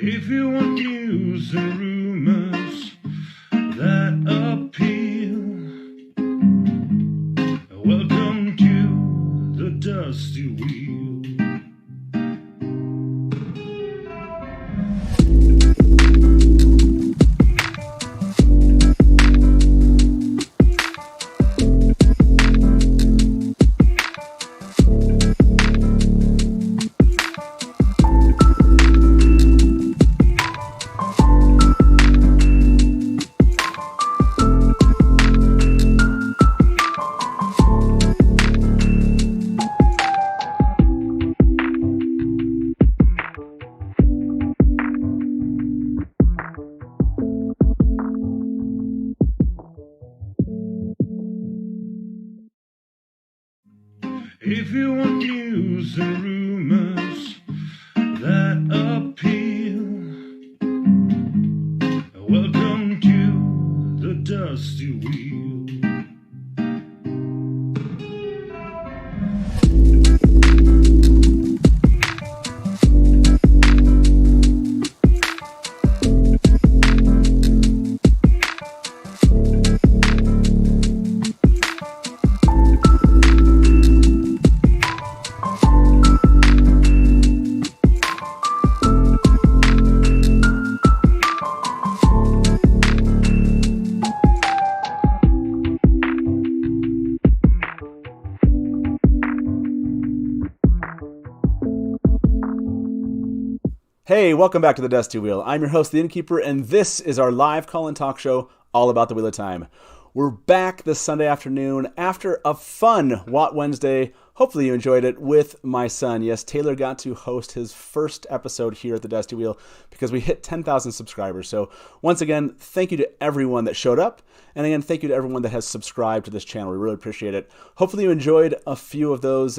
If you want news and rumors that appeal, welcome to the Dusty Wheel. If you want news and rumors that appeal, welcome to the Dusty Wheel. Hey, welcome back to the Dusty Wheel. I'm your host, the Innkeeper, and this is our live call-in talk show all about the Wheel of Time. We're back this Sunday afternoon after a fun Watt Wednesday. Hopefully you enjoyed it with my son. Yes, Taylor got to host his first episode here at the Dusty Wheel because we hit 10,000 subscribers. So once again, thank you to everyone that showed up. And again, thank you to everyone that has subscribed to this channel. We really appreciate it. Hopefully you enjoyed a few of those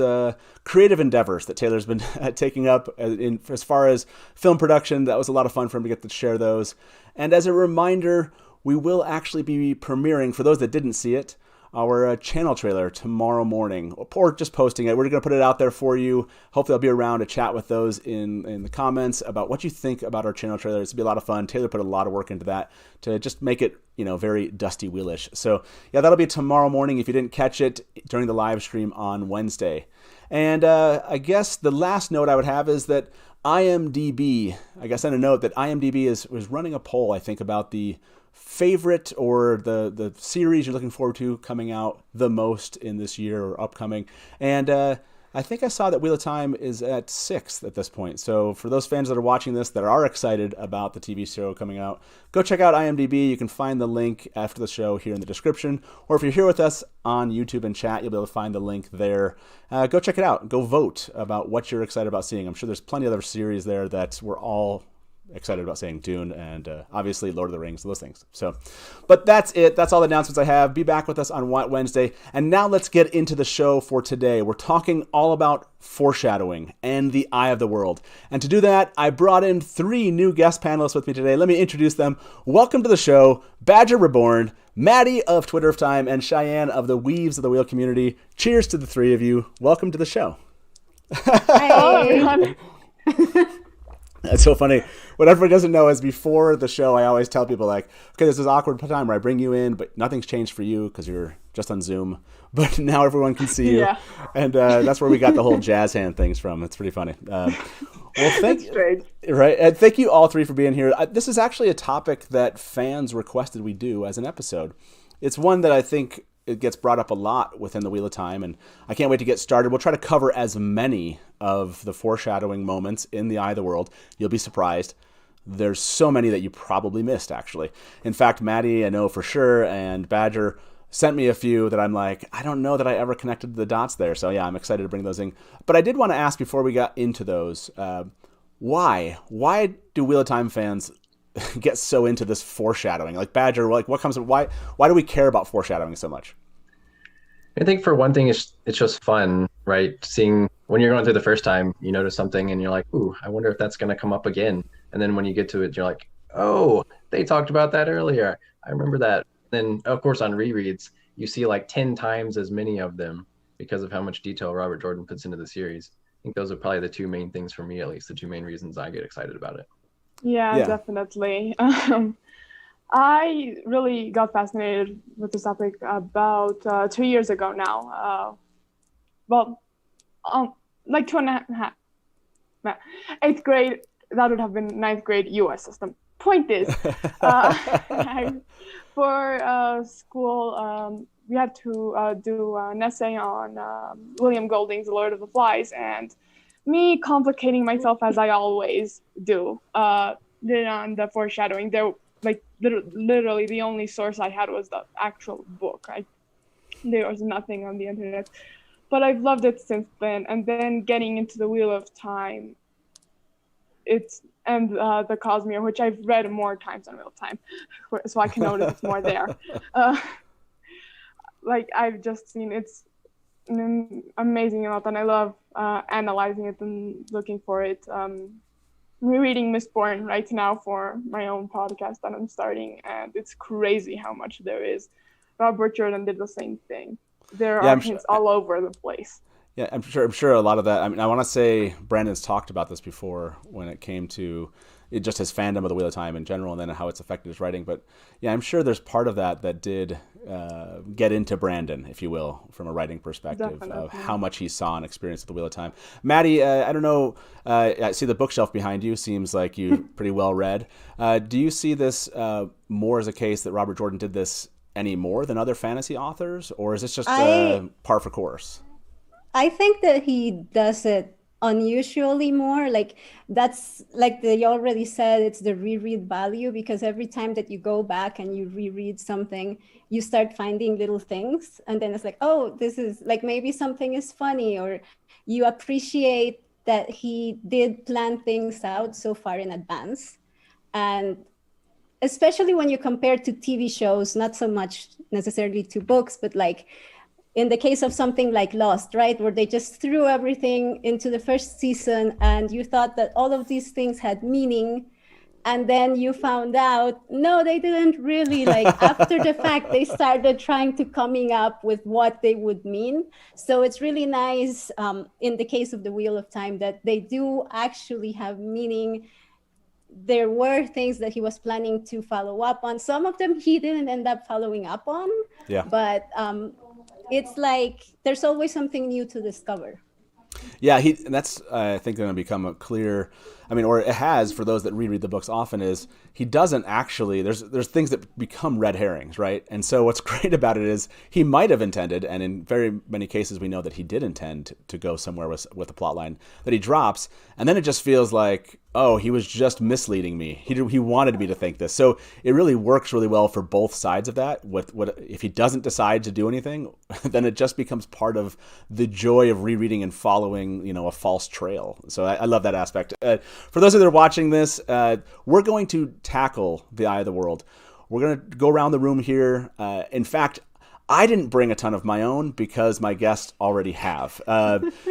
creative endeavors that Taylor's been taking up as far as film production. That was a lot of fun for him to get to share those. And as a reminder, we will actually be premiering, for those that didn't see it, our channel trailer tomorrow morning, or just posting it. We're going to put it out there for you. Hopefully I'll be around to chat with those in the comments about what you think about our channel trailer. It's going to be a lot of fun. Taylor put a lot of work into that to just make it, very Dusty Wheelish. So yeah, that'll be tomorrow morning if you didn't catch it during the live stream on Wednesday. And I guess the last note I would have is that IMDb, I guess send a note that IMDb was running a poll, I think, about the favorite or the series you're looking forward to coming out the most in this year or upcoming. And I think I saw that Wheel of Time is at 6th at this point. So for those fans that are watching this that are excited about the TV show coming out, go check out IMDb. You can find the link after the show here in the description. Or if you're here with us on YouTube and chat, you'll be able to find the link there. Go check it out. Go vote about what you're excited about seeing. I'm sure there's plenty of other series there that we're all excited about seeing. Dune and obviously Lord of the Rings, those things. So, but that's it. That's all the announcements I have. Be back with us on Watt Wednesday. And now let's get into the show for today. We're talking all about foreshadowing and the eye of the world. And to do that, I brought in 3 new guest panelists with me today. Let me introduce them. Welcome to the show, Badger Reborn, Maddie of Twitter of Time, and Cheyenne of the Weaves of the Wheel community. Cheers to the 3 of you. Welcome to the show. Hi, everyone. That's so funny. What everybody doesn't know is before the show, I always tell people like, okay, this is awkward time where I bring you in, but nothing's changed for you because you're just on Zoom. But now everyone can see you. Yeah. And that's where we got the whole jazz hand things from. It's pretty funny. Well, right. And thank you all 3 for being here. This is actually a topic that fans requested we do as an episode. It's one that I think it gets brought up a lot within the Wheel of Time, and I can't wait to get started. We'll try to cover as many of the foreshadowing moments in the Eye of the World. You'll be surprised. There's so many that you probably missed, actually. In fact, Maddie, I know for sure, and Badger sent me a few that I'm like, I don't know that I ever connected the dots there. So yeah, I'm excited to bring those in. But I did want to ask before we got into those, why? Why do Wheel of Time fans get so into this foreshadowing? Like Badger, like what comes? Why do we care about foreshadowing so much? I think for one thing, it's just fun, right? Seeing when you're going through the first time, you notice something and you're like, ooh, I wonder if that's going to come up again. And then when you get to it, you're like, oh, they talked about that earlier. I remember that. Then of course on rereads, you see like 10 times as many of them because of how much detail Robert Jordan puts into the series. I think those are probably the 2 main things for me, at least the 2 main reasons I get excited about it. Yeah, Yeah. definitely. I really got fascinated with this topic about 2 years ago now. Well, um, like 2.5, nah, 8th grade. That would have been ninth grade U.S. system. Point is, for school, we had to do an essay on William Golding's *The Lord of the Flies*, and me complicating myself as I always do. Did on the foreshadowing. There, like literally, the only source I had was the actual book. There was nothing on the internet, but I've loved it since then. And then getting into the Wheel of Time, and the Cosmere, which I've read more times than Wheel of Time, so I can notice it's more there. Like I've just seen it's an amazing amount, and I love analyzing it and looking for it. Rereading Mistborn right now for my own podcast that I'm starting, and it's crazy how much there is. Robert Jordan did the same thing. There are hints all over the place. Yeah, I'm sure a lot of that. I mean, I want to say Brandon's talked about this before when it came to just his fandom of the Wheel of Time in general, and then how it's affected his writing. But yeah, I'm sure there's part of that did get into Brandon, if you will, from a writing perspective, of how much he saw and experienced with the Wheel of Time. Maddie, I don't know. I see the bookshelf behind you. Seems like you pretty well read. Do you see this more as a case that Robert Jordan did this any more than other fantasy authors, or is this just par for course? I think that he does it unusually more. Like that's like you already said, it's the reread value, because every time that you go back and you reread something, you start finding little things, and then it's like, oh, this is like maybe something is funny, or you appreciate that he did plan things out so far in advance. And especially when you compare to TV shows, not so much necessarily to books, but like in the case of something like Lost, right, where they just threw everything into the first season and you thought that all of these things had meaning, and then you found out, no, they didn't really. Like after the fact, they started trying to coming up with what they would mean. So it's really nice in the case of the Wheel of Time that they do actually have meaning. There were things that he was planning to follow up on. Some of them he didn't end up following up on. Yeah. But it's like there's always something new to discover. Yeah, that's I think going to become a clear. I mean, or it has for those that reread the books often, is he doesn't actually. There's things that become red herrings, right? And so what's great about it is he might have intended, and in very many cases we know that he did intend to go somewhere with a plot line that he drops, and then it just feels like, oh, he was just misleading me. He wanted me to think this. So it really works really well for both sides of that. What if he doesn't decide to do anything, then it just becomes part of the joy of rereading and following, a false trail. So I love that aspect. For those of you that are watching this, we're going to tackle the Eye of the World. We're going to go around the room here. In fact, I didn't bring a ton of my own because my guests already have.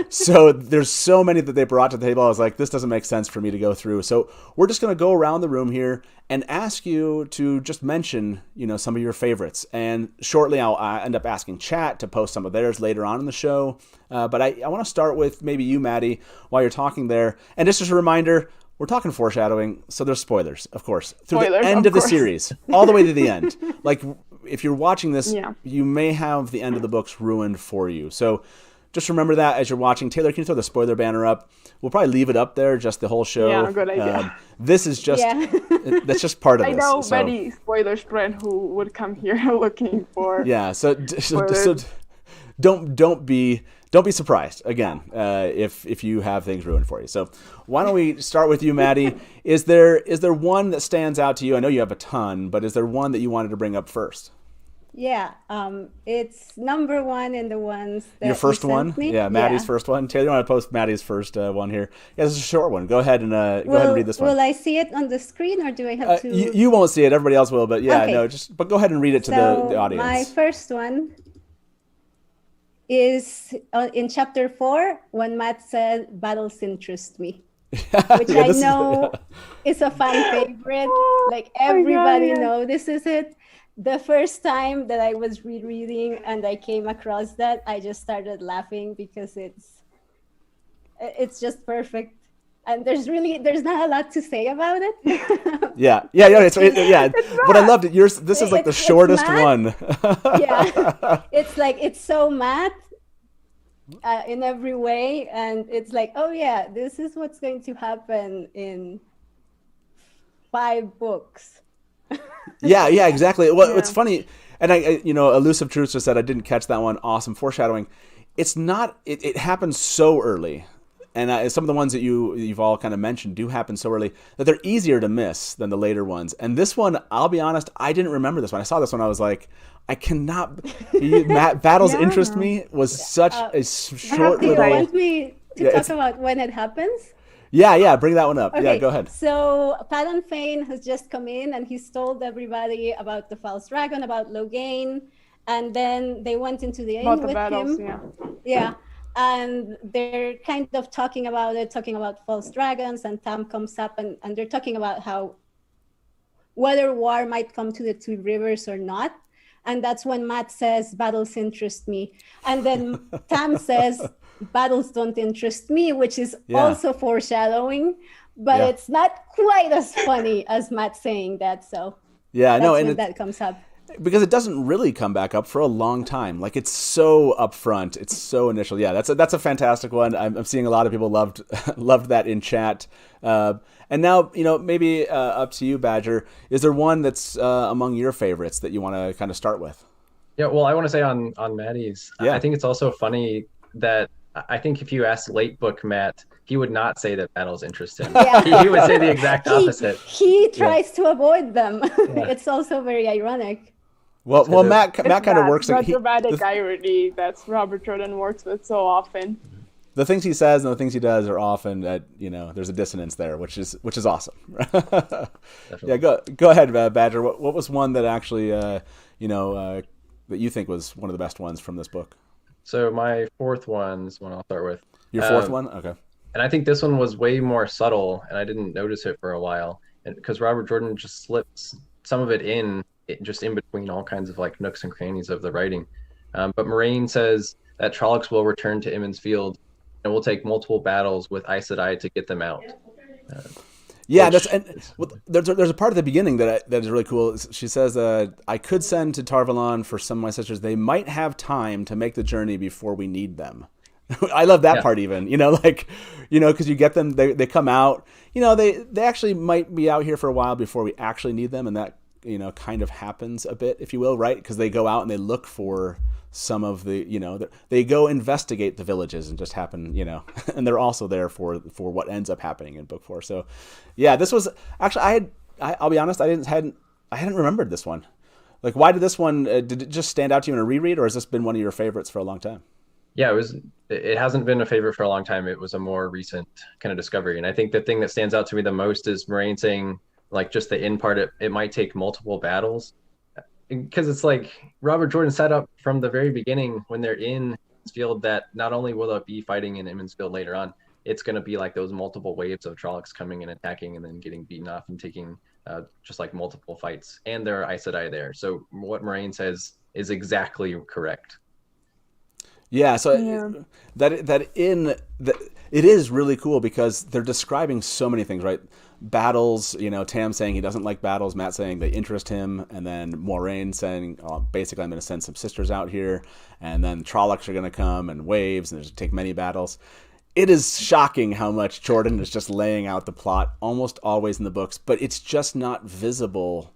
So there's so many that they brought to the table. I was like, this doesn't make sense for me to go through. So we're just going to go around the room here and ask you to just mention, some of your favorites. And shortly I'll end up asking chat to post some of theirs later on in the show. But I want to start with maybe you, Maddie, while you're talking there. And just as a reminder, we're talking foreshadowing, so there's spoilers, of course, through the end of the series, all the way to the end. Like, if you're watching this, you may have the end of the books ruined for you. So just remember that as you're watching. Taylor, can you throw the spoiler banner up? We'll probably leave it up there, just the whole show. Yeah, good idea. This is just, that's just part of this. I know many spoiler spread who would come here looking for. Yeah, so don't be surprised again if you have things ruined for you. So why don't we start with you, Maddie? Is there one that stands out to you? I know you have a ton, but is there one that you wanted to bring up first? Yeah, it's number one in the ones that your first one. Me. Yeah, Maddie's first one. Taylor, you want to post Maddie's first one here? Yeah, this is a short one. Go ahead and read this one. Will I see it on the screen, or do I have to? You won't see it. Everybody else will. But yeah, okay. No, but go ahead and read it to the audience. My first one is in chapter 4 when Matt said, "Battles interest me," which I know is a fan favorite. Like everybody knows this is it. The first time that I was rereading and I came across that, I just started laughing because it's just perfect. and there's not a lot to say about it. Yeah. But I loved it. This is like the shortest one. Yeah, it's so math in every way, and it's like, oh yeah, this is what's going to happen in 5 books. Yeah, exactly. Well, it's funny, and Elusive Truths just said I didn't catch that one. Awesome foreshadowing. It's not. It happens so early, and some of the ones that you've all kind of mentioned do happen so early that they're easier to miss than the later ones. And this one, I'll be honest, I didn't remember this one. I saw this one, I was like, I cannot. Battles interest me was such a short Do you little. want me to talk about when it happens? Yeah, bring that one up. Okay, yeah, go ahead. So Padan Fane has just come in and he's told everybody about the false dragon, about Logain, and then they went into the inn About the with battles, him. Yeah, and they're kind of talking about false dragons, and Tam comes up and they're talking about how whether war might come to the 2 rivers or not. And that's when Matt says, battles interest me. And then Tam says, battles don't interest me, which is also foreshadowing, but it's not quite as funny as Matt saying that. So that's when that comes up. Because it doesn't really come back up for a long time. Like, it's so upfront. It's so initial. Yeah, that's a fantastic one. I'm seeing a lot of people loved that in chat. And now, maybe up to you, Badger. Is there one that's among your favorites that you want to kind of start with? Yeah, well, I want to say on Maddie's, I think it's also funny that I think if you ask late book Matt, he would not say that battles interest him. Yeah. He would say the exact opposite. He tries to avoid them. It's also very ironic. Well, Matt kind of works. That's dramatic irony that Robert Jordan works with so often. The things he says and the things he does are often that there's a dissonance there, which is awesome. Yeah, go ahead, Badger. What was one that actually that you think was one of the best ones from this book? So my 4th one is one I'll start with. Your 4th one, okay. And I think this one was way more subtle, and I didn't notice it for a while, and because Robert Jordan just slips some of it in between all kinds of like nooks and crannies of the writing. But Moraine says that Trollocs will return to Emond's Field and will take multiple battles with Aes Sedai to get them out. There's a part at the beginning that is really cool. She says, I could send to Tar-Valon for some of my sisters. They might have time to make the journey before we need them. I love that part even, because you get them, they come out, they actually might be out here for a while before we actually need them. And that, kind of happens a bit, if you will, right? Because they go out and they look for some of the, they go investigate the villages and just happen, and they're also there for what ends up happening in book 4. So, yeah, this was actually I'll be honest, I hadn't remembered this one. Like, why did this one? Did it just stand out to you in a reread, or has this been one of your favorites for a long time? Yeah, it hasn't been a favorite for a long time. It was a more recent kind of discovery, and I think the thing that stands out to me the most is Moraine saying, like, just the end part, it might take multiple battles, because it's like Robert Jordan set up from the very beginning when they're in this field that not only will it be fighting in Emond's Field later on, it's going to be like those multiple waves of Trollocs coming and attacking and then getting beaten off and taking just like multiple fights, and there are Aes Sedai there. So what Moraine says is exactly correct. Yeah, so it is really cool because they're describing so many things, right? Battles, Tam saying he doesn't like battles, Matt saying they interest him, and then Moraine saying, basically, I'm going to send some sisters out here, and then Trollocs are going to come, and waves, and there's going to take many battles. It is shocking how much Jordan is just laying out the plot, almost always in the books, but it's just not visible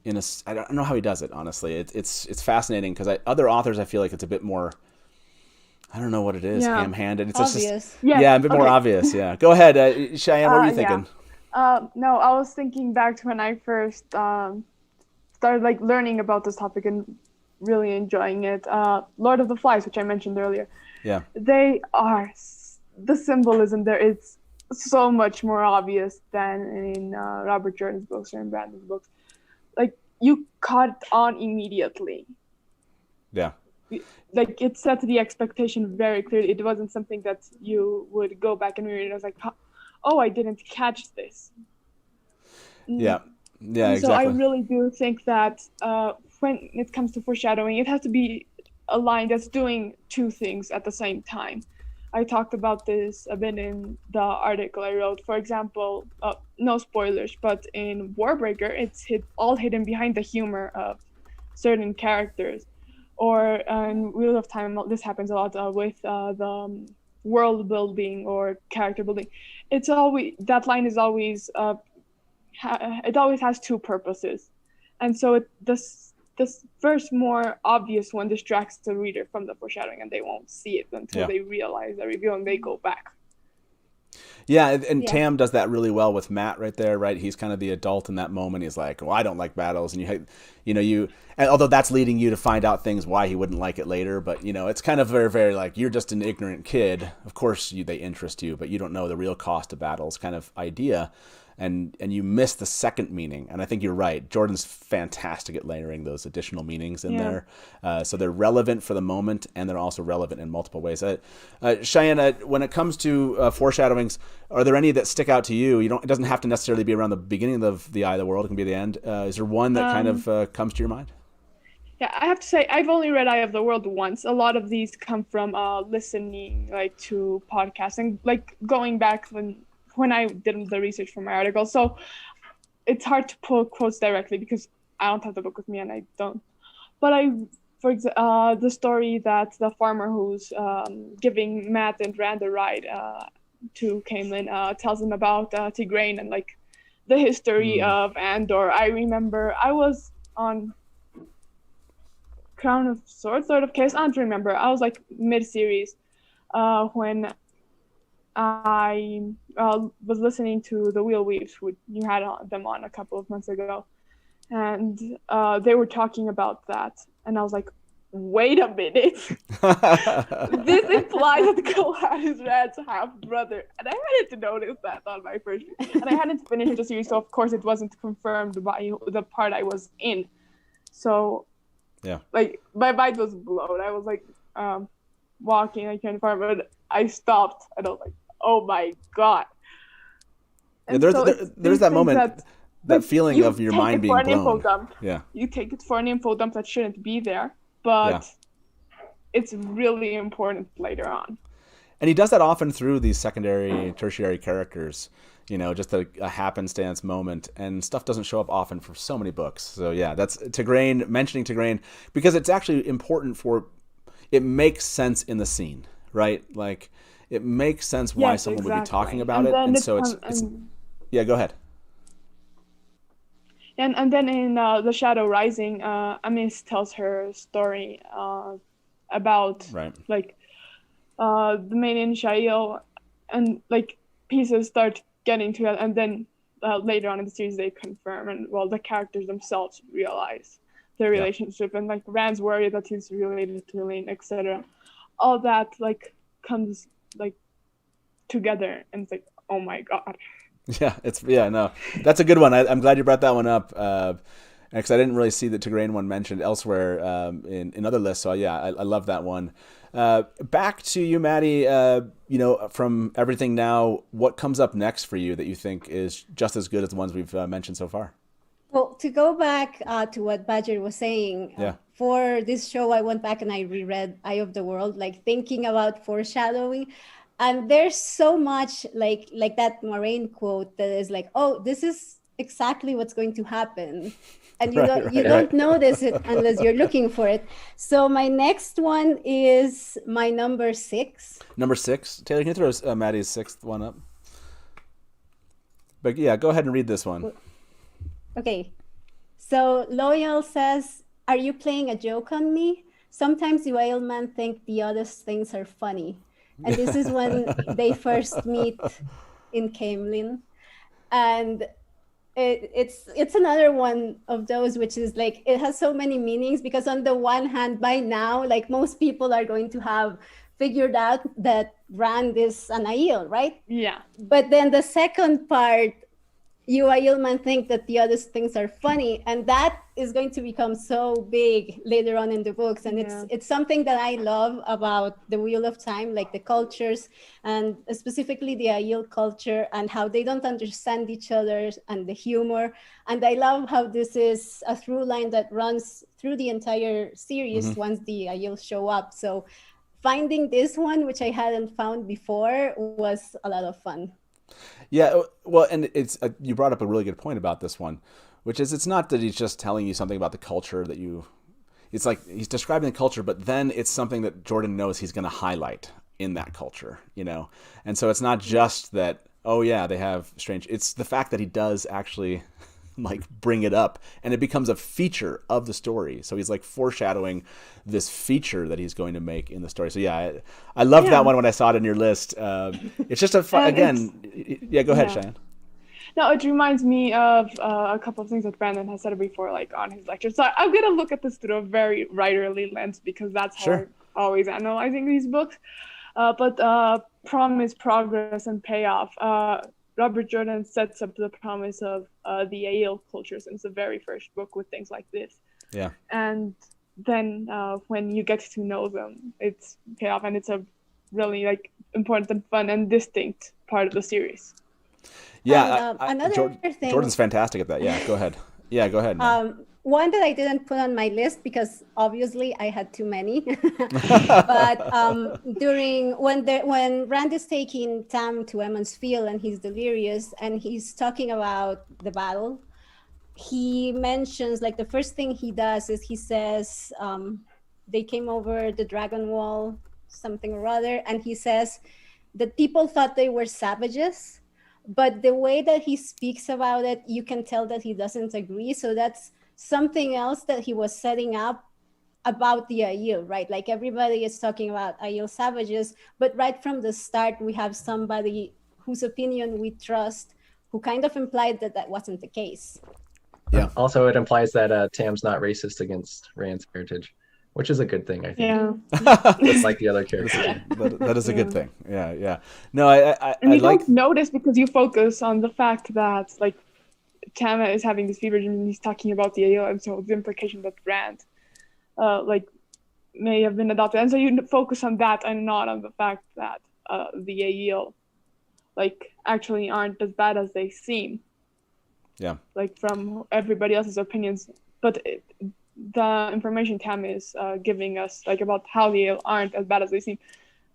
I don't know how he does it, honestly. It's fascinating because other authors, I feel like it's a bit more, I don't know what it is, ham-handed. It's obvious. A bit more obvious, yeah. Go ahead, Cheyenne, what were you thinking? No, I was thinking back to when I first started like learning about this topic and really enjoying it. Lord of the Flies, which I mentioned earlier. Yeah. The symbolism there is so much more obvious than in Robert Jordan's books or in Brandon's books. Like, you caught on immediately. Yeah. Like, it set the expectation very clearly. It wasn't something that you would go back and read. I was like, oh, I didn't catch this. Yeah, exactly. So I really do think that when it comes to foreshadowing, it has to be a line that's doing two things at the same time. I talked about this a bit in the article I wrote. For example, no spoilers, but in Warbreaker, it's all hidden behind the humor of certain characters. Or in Wheel of Time, this happens a lot with the world building or character building. It's always, that line is always, it always has two purposes. And so this first more obvious one distracts the reader from the foreshadowing, and they won't see it until they realize the reveal and they go back. Yeah, and Tam does that really well with Matt right there, right? He's kind of the adult in that moment. He's like, well, I don't like battles. And and although that's leading you to find out things why he wouldn't like it later, but, it's kind of very, very like, you're just an ignorant kid. Of course, they interest you, but you don't know the real cost of battles kind of idea. And you miss the second meaning. And I think you're right. Jordan's fantastic at layering those additional meanings in there. So they're relevant for the moment, and they're also relevant in multiple ways. Cheyenne, when it comes to foreshadowings, are there any that stick out to you? It doesn't have to necessarily be around the beginning of the Eye of the World. It can be the end. Is there one that kind of comes to your mind? Yeah, I have to say, I've only read Eye of the World once. A lot of these come from listening to podcasts and going back when I did the research for my article. So it's hard to pull quotes directly because I don't have the book with me and I don't. But the story that the farmer who's giving Matt and Rand a ride to Camelin tells him about Tigraine and the history of Andor. I remember I was on Crown of Swords, Sword of Chaos. I don't remember. I was mid-series when I was listening to the Wheel Weaves, which you had them on a couple of months ago, and they were talking about that, and I was like, wait a minute, this implies that Galad is Rand's half-brother, and I hadn't to notice that on my first read, and I hadn't finished the series, so of course it wasn't confirmed by the part I was in, so my mind was blown. I was walking, I can't find, but I stopped, and I was like, oh my god. And there's that moment, that feeling of your mind being blown. You take it for an info dump that shouldn't be there, but it's really important later on. And he does that often through these secondary, tertiary characters, just a happenstance moment, and stuff doesn't show up often for so many books. So that's Tigraine, mentioning Tigraine, because it's actually important it makes sense in the scene, right? It makes sense why someone would be talking about it. And so it's go ahead. And then in The Shadow Rising, Amis tells her story about the main in Shail, and pieces start getting together, and then later on in the series they confirm, and the characters themselves realize their relationship, and Rand's worried that he's related to Helene, etc. All that comes together, and it's oh my god. That's a good one. I'm glad you brought that one up, because I didn't really see the Tigraine one mentioned elsewhere in other lists. So I love that one. Back to you, Maddie. From everything now, what comes up next for you that you think is just as good as the ones we've mentioned so far? Well, to go back to what Badger was saying, for this show, I went back and I reread Eye of the World, thinking about foreshadowing. And there's so much like that Moraine quote that is oh, this is exactly what's going to happen. And you don't notice it unless you're looking for it. So my next one is my number 6. Number 6? Taylor, can you throw Maddie's 6th one up? But go ahead and read this one. Okay. So Loyal says, are you playing a joke on me? Sometimes you Whalemen think the others things are funny. And this is when they first meet in Camelin. And it's another one of those which is it has so many meanings, because on the one hand, by now, most people are going to have figured out that Rand is an Aiel, right? Yeah. But then the second part, you Aielmen think that the other things are funny, and that is going to become so big later on in the books, and it's something that I love about the Wheel of Time, the cultures, and specifically the Aiel culture, and how they don't understand each other, and the humor. And I love how this is a through line that runs through the entire series once the Aiel show up. So finding this one, which I hadn't found before, was a lot of fun. Yeah, well, and it's you brought up a really good point about this one, which is it's not that he's just telling you something about the culture that you. It's like he's describing the culture, but then it's something that Jordan knows he's going to highlight in that culture, you know? And so it's not just that, oh yeah, they have strange, it's the fact that he does actually like bring it up and it becomes a feature of the story. So he's like foreshadowing this feature that he's going to make in the story. So yeah, I loved that one when I saw it in your list. It's just a fun, again, yeah, go ahead, Cheyenne. No, it reminds me of a couple of things that Brandon has said before, like on his lecture. So I'm going to look at this through a very writerly lens because that's how I'm always analyzing these books. But promise, progress, and payoff. Robert Jordan sets up the promise of the Aiel culture since the very first book with things like this. Yeah. And then when you get to know them, it's payoff, and it's a really like important and fun and distinct part of the series. Yeah, another thing. Jordan's fantastic at that. Yeah, go ahead. Yeah, go ahead. One that I didn't put on my list because obviously I had too many. But during when Rand is taking Tam to Emond's Field and he's delirious and he's talking about the battle, he mentions like the first thing he does is he says they came over the Dragon Wall, something or other, and he says that people thought they were savages. But the way that he speaks about it, you can tell that he doesn't agree. So that's something else that he was setting up about the Aiel, right? Like everybody is talking about Aiel savages, but right from the start, we have somebody whose opinion we trust, who kind of implied that that wasn't the case. Yeah. Also, it implies that Tam's not racist against Rand's heritage, which is a good thing, I think. Yeah. Just like the other characters. That is a good thing. Yeah, yeah. No, I and you like... don't notice because you focus on the fact that like Tam is having this fever dream and he's talking about the Aiel, and so the implication that Rand like may have been adopted, and so you focus on that and not on the fact that the Aiel like actually aren't as bad as they seem. Yeah. Like from everybody else's opinions, but the information Tam is giving us like about how the Aiel aren't as bad as they seem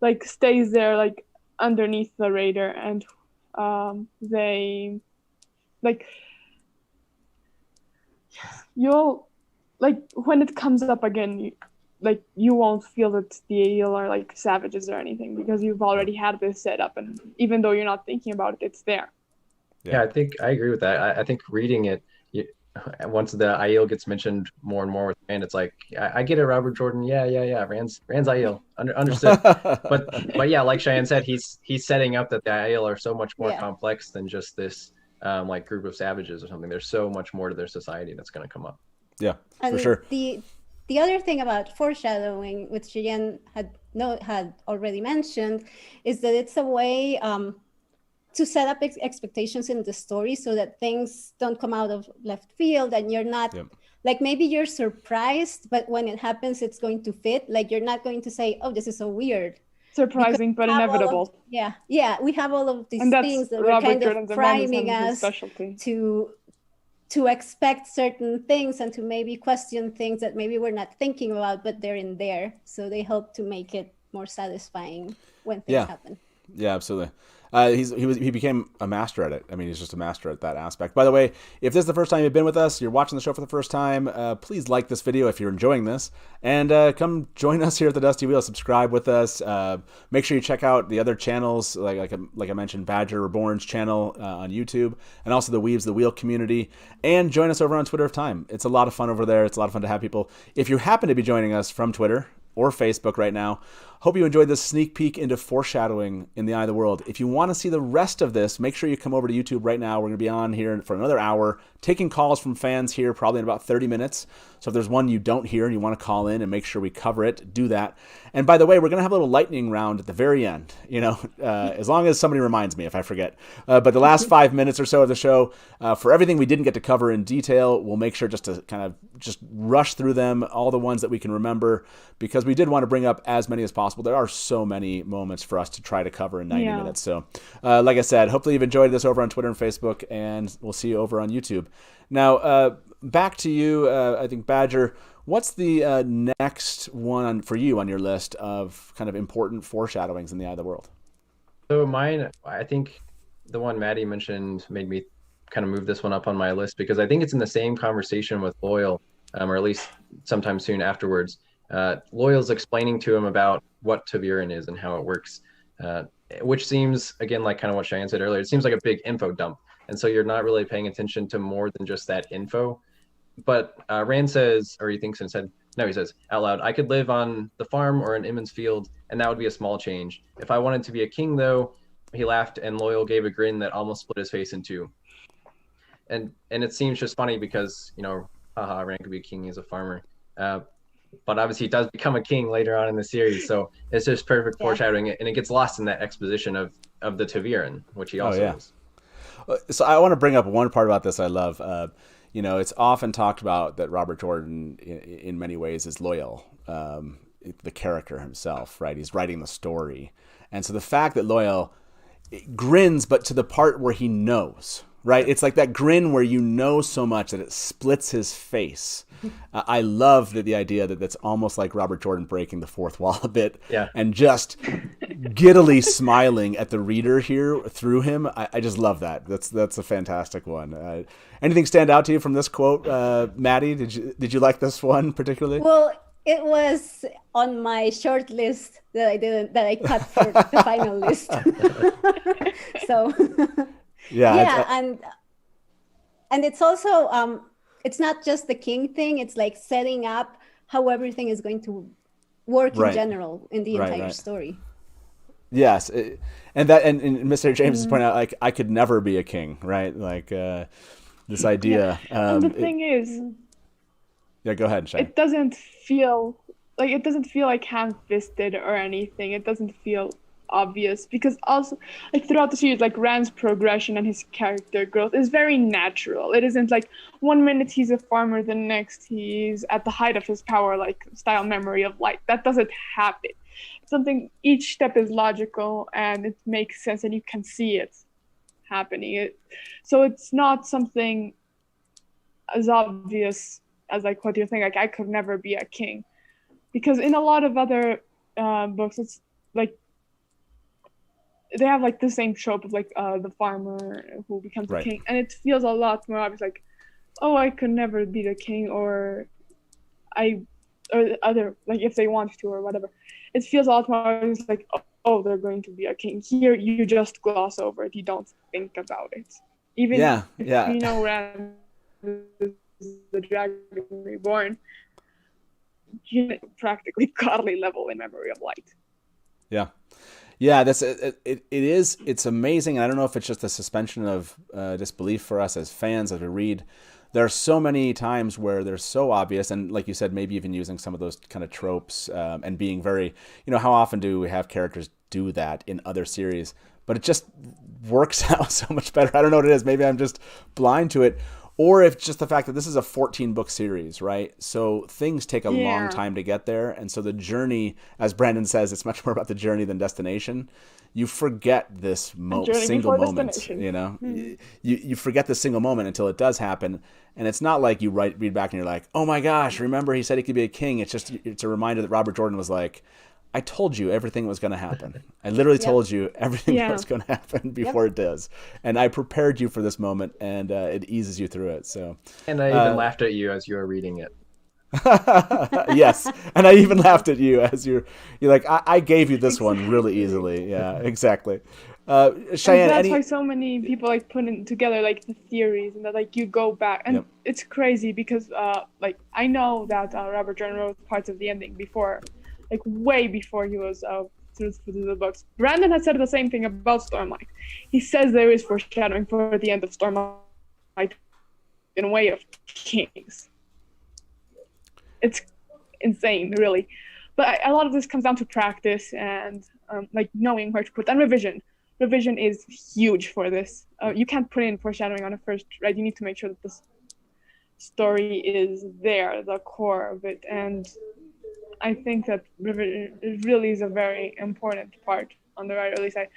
like stays there like underneath the radar, and they like you'll like when it comes up again you won't feel that the Aiel are like savages or anything because you've already had this set up, and even though you're not thinking about it, it's there. Yeah, I think I agree with that. I think reading it, once the Aiel gets mentioned more and more with Rand, it's like I get it, Robert Jordan. Yeah. Rand's Aiel, understood. but yeah, like Cheyenne said, he's setting up that the Aiel are so much more complex than just this like group of savages or something. There's so much more to their society that's going to come up. Yeah, and for sure. The other thing about foreshadowing, which Cheyenne had already mentioned, is that it's a way to set up expectations in the story so that things don't come out of left field and you're not like maybe you're surprised, but when it happens, it's going to fit. Like you're not going to say, "Oh, this is so weird." Surprising but inevitable. We have all of these things that Robert are kind Jordan's of priming us to expect certain things and to maybe question things that maybe we're not thinking about, but they're in there. So they help to make it more satisfying when things happen. Yeah, absolutely. He became a master at it. I mean, he's just a master at that aspect. By the way, if this is the first time you've been with us, you're watching the show for the first time, please like this video if you're enjoying this, and come join us here at the Dusty Wheel. Subscribe with us. Make sure you check out the other channels, like I mentioned, Badger Reborn's channel on YouTube, and also the Weaves the Wheel community, and join us over on Twitter of Time. It's a lot of fun over there. It's a lot of fun to have people. If you happen to be joining us from Twitter or Facebook right now, hope you enjoyed this sneak peek into foreshadowing in the Eye of the World. If you want to see the rest of this, make sure you come over to YouTube right now. We're going to be on here for another hour, taking calls from fans here probably in about 30 minutes. So if there's one you don't hear and you want to call in and make sure we cover it, do that. And by the way, we're going to have a little lightning round at the very end, as long as somebody reminds me if I forget. But the last 5 minutes or so of the show, for everything we didn't get to cover in detail, we'll make sure just to kind of just rush through them, all the ones that we can remember, because we did want to bring up as many as possible. There are so many moments for us to try to cover in 90 minutes. So like I said, hopefully you've enjoyed this over on Twitter and Facebook, and we'll see you over on YouTube. Now, back to you, I think, Badger. What's the next one for you on your list of kind of important foreshadowings in the Eye of the World? So mine, I think the one Maddie mentioned made me kind of move this one up on my list because I think it's in the same conversation with Loyal, or at least sometime soon afterwards. Loyal's explaining to him about what tel'aran'rhiod is and how it works, which seems, again, like kind of what Cheyenne said earlier, it seems like a big info dump. And so you're not really paying attention to more than just that info. But Rand says, or he thinks and said, no, he says out loud, I could live on the farm or in Emmons Field, and that would be a small change. If I wanted to be a king, though, he laughed, and Loyal gave a grin that almost split his face in two. And it seems just funny because, haha, Rand could be a king, he's a farmer. But obviously he does become a king later on in the series, so it's just perfect foreshadowing, and it gets lost in that exposition of the tel'aran'rhiod, which he also is. So I want to bring up one part about this I love. It's often talked about that Robert Jordan, in many ways, is Loyal, the character himself, right? He's writing the story. And so the fact that Loyal grins, but to the part where he knows, right? It's like that grin where you know so much that it splits his face. I love the idea that that's almost like Robert Jordan breaking the fourth wall a bit and just giddily smiling at the reader here through him. I just love that. That's a fantastic one. Anything stand out to you from this quote, Maddie? Did you like this one particularly? Well, it was on my short list that I cut for the final list. So and it's also it's not just the king thing. It's like setting up how everything is going to work in general in the entire story. Yes, and Mr. James is pointing out, like, I could never be a king, right? Like this idea. And the thing is, go ahead, Shane. It doesn't feel like ham-fisted or anything. It doesn't feel obvious because also, like, throughout the series, like, Rand's progression and his character growth is very natural. It isn't like 1 minute he's a farmer, the next he's at the height of his power, like style Memory of Light. That doesn't happen. Something, each step is logical and it makes sense and you can see it happening. So it's not something as obvious as like what you're thinking, like, I could never be a king, because in a lot of other books, it's like they have like the same trope of like the farmer who becomes the king, and it feels a lot more obvious, like, oh, I could never be the king, or other, like, if they want to or whatever. It feels a lot more obvious, like, oh, they're going to be a king. Here, you just gloss over it. You don't think about it. Even if you know Rand is the Dragon Reborn, you practically godly level in Memory of Light. Yeah, that's it. It's amazing. And I don't know if it's just a suspension of disbelief for us as fans as we read. There are so many times where they're so obvious, and like you said, maybe even using some of those kind of tropes and being very, how often do we have characters do that in other series? But it just works out so much better. I don't know what it is. Maybe I'm just blind to it. Or if just the fact that this is a 14-book series, right? So things take a long time to get there. And so the journey, as Brandon says, it's much more about the journey than destination. You forget this single moment, Mm-hmm. You forget this single moment until it does happen. And it's not like you read back and you're like, oh my gosh, remember he said he could be a king. It's a reminder that Robert Jordan was like, I told you everything was going to happen. I literally told you everything that was going to happen before it does. And I prepared you for this moment, and it eases you through it. So, and I even laughed at you as you were reading it. Yes, and I even laughed at you as you're like, I gave you this one really easily. Yeah, exactly. Cheyenne, and that's why so many people like putting together like the theories, and that like you go back, and it's crazy because like I know that Robert Jordan wrote parts of the ending before, like way before he was through the books. Brandon has said the same thing about Stormlight. He says there is foreshadowing for the end of Stormlight in a way of Kings. It's insane, really. But a lot of this comes down to practice and like knowing where to put. And revision. Revision is huge for this. You can't put in foreshadowing on a first, right? You need to make sure that the story is there, the core of it. And I think that revision really is a very important part on the writerly side.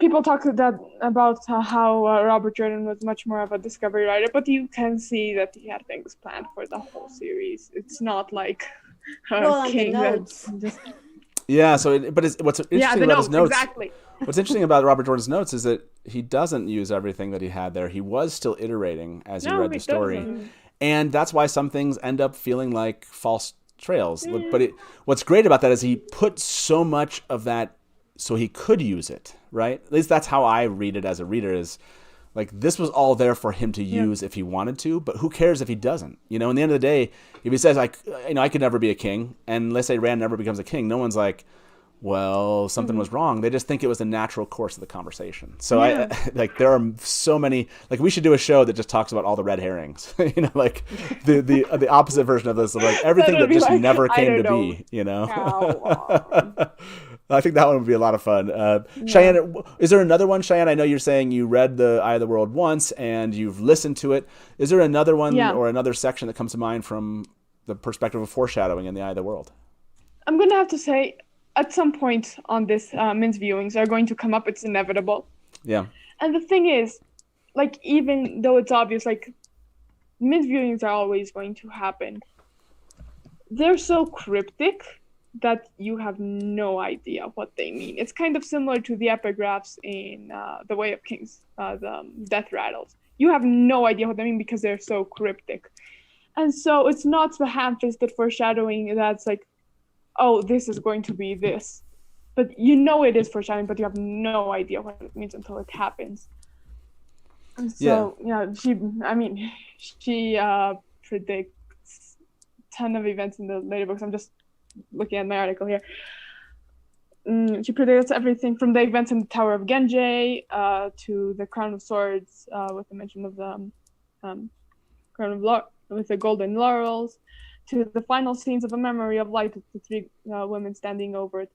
people talk about how Robert Jordan was much more of a discovery writer, but you can see that he had things planned for the whole series. It's not like King notes. just Yeah. So, what's interesting about his notes? Exactly. What's interesting about Robert Jordan's notes is that he doesn't use everything that he had there. He was still iterating as he read the story, and that's why some things end up feeling like false trails. Yeah. But what's great about that is he put so much of that so he could use it, right? At least that's how I read it as a reader, is like this was all there for him to use if he wanted to, but who cares if he doesn't? In the end of the day, if he says, I could never be a king, and let's say Rand never becomes a king, no one's like, well, something was wrong. They just think it was the natural course of the conversation. So there are so many, like we should do a show that just talks about all the red herrings, like the opposite version of this, of like everything that just never came to be, I think that one would be a lot of fun. Cheyenne, is there another one? Cheyenne, I know you're saying you read the Eye of the World once and you've listened to it. Is there another one or another section that comes to mind from the perspective of foreshadowing in the Eye of the World? I'm going to have to say, at some point on this, Min's viewings are going to come up. It's inevitable. Yeah. And the thing is, like, even though it's obvious, like, Min's viewings are always going to happen. They're so cryptic that you have no idea what they mean. It's kind of similar to the epigraphs in The Way of Kings, the death rattles. You have no idea what they mean because they're so cryptic. And so it's not the ham-fisted foreshadowing that's like, oh, this is going to be this. But it is foreshadowing, but you have no idea what it means until it happens. And so, she predicts a ton of events in the later books. I'm just looking at my article here. She predicts everything from the events in the Tower of Genji to the Crown of Swords with the mention of the Crown of with the golden laurels, to the final scenes of A Memory of Light with the three women standing over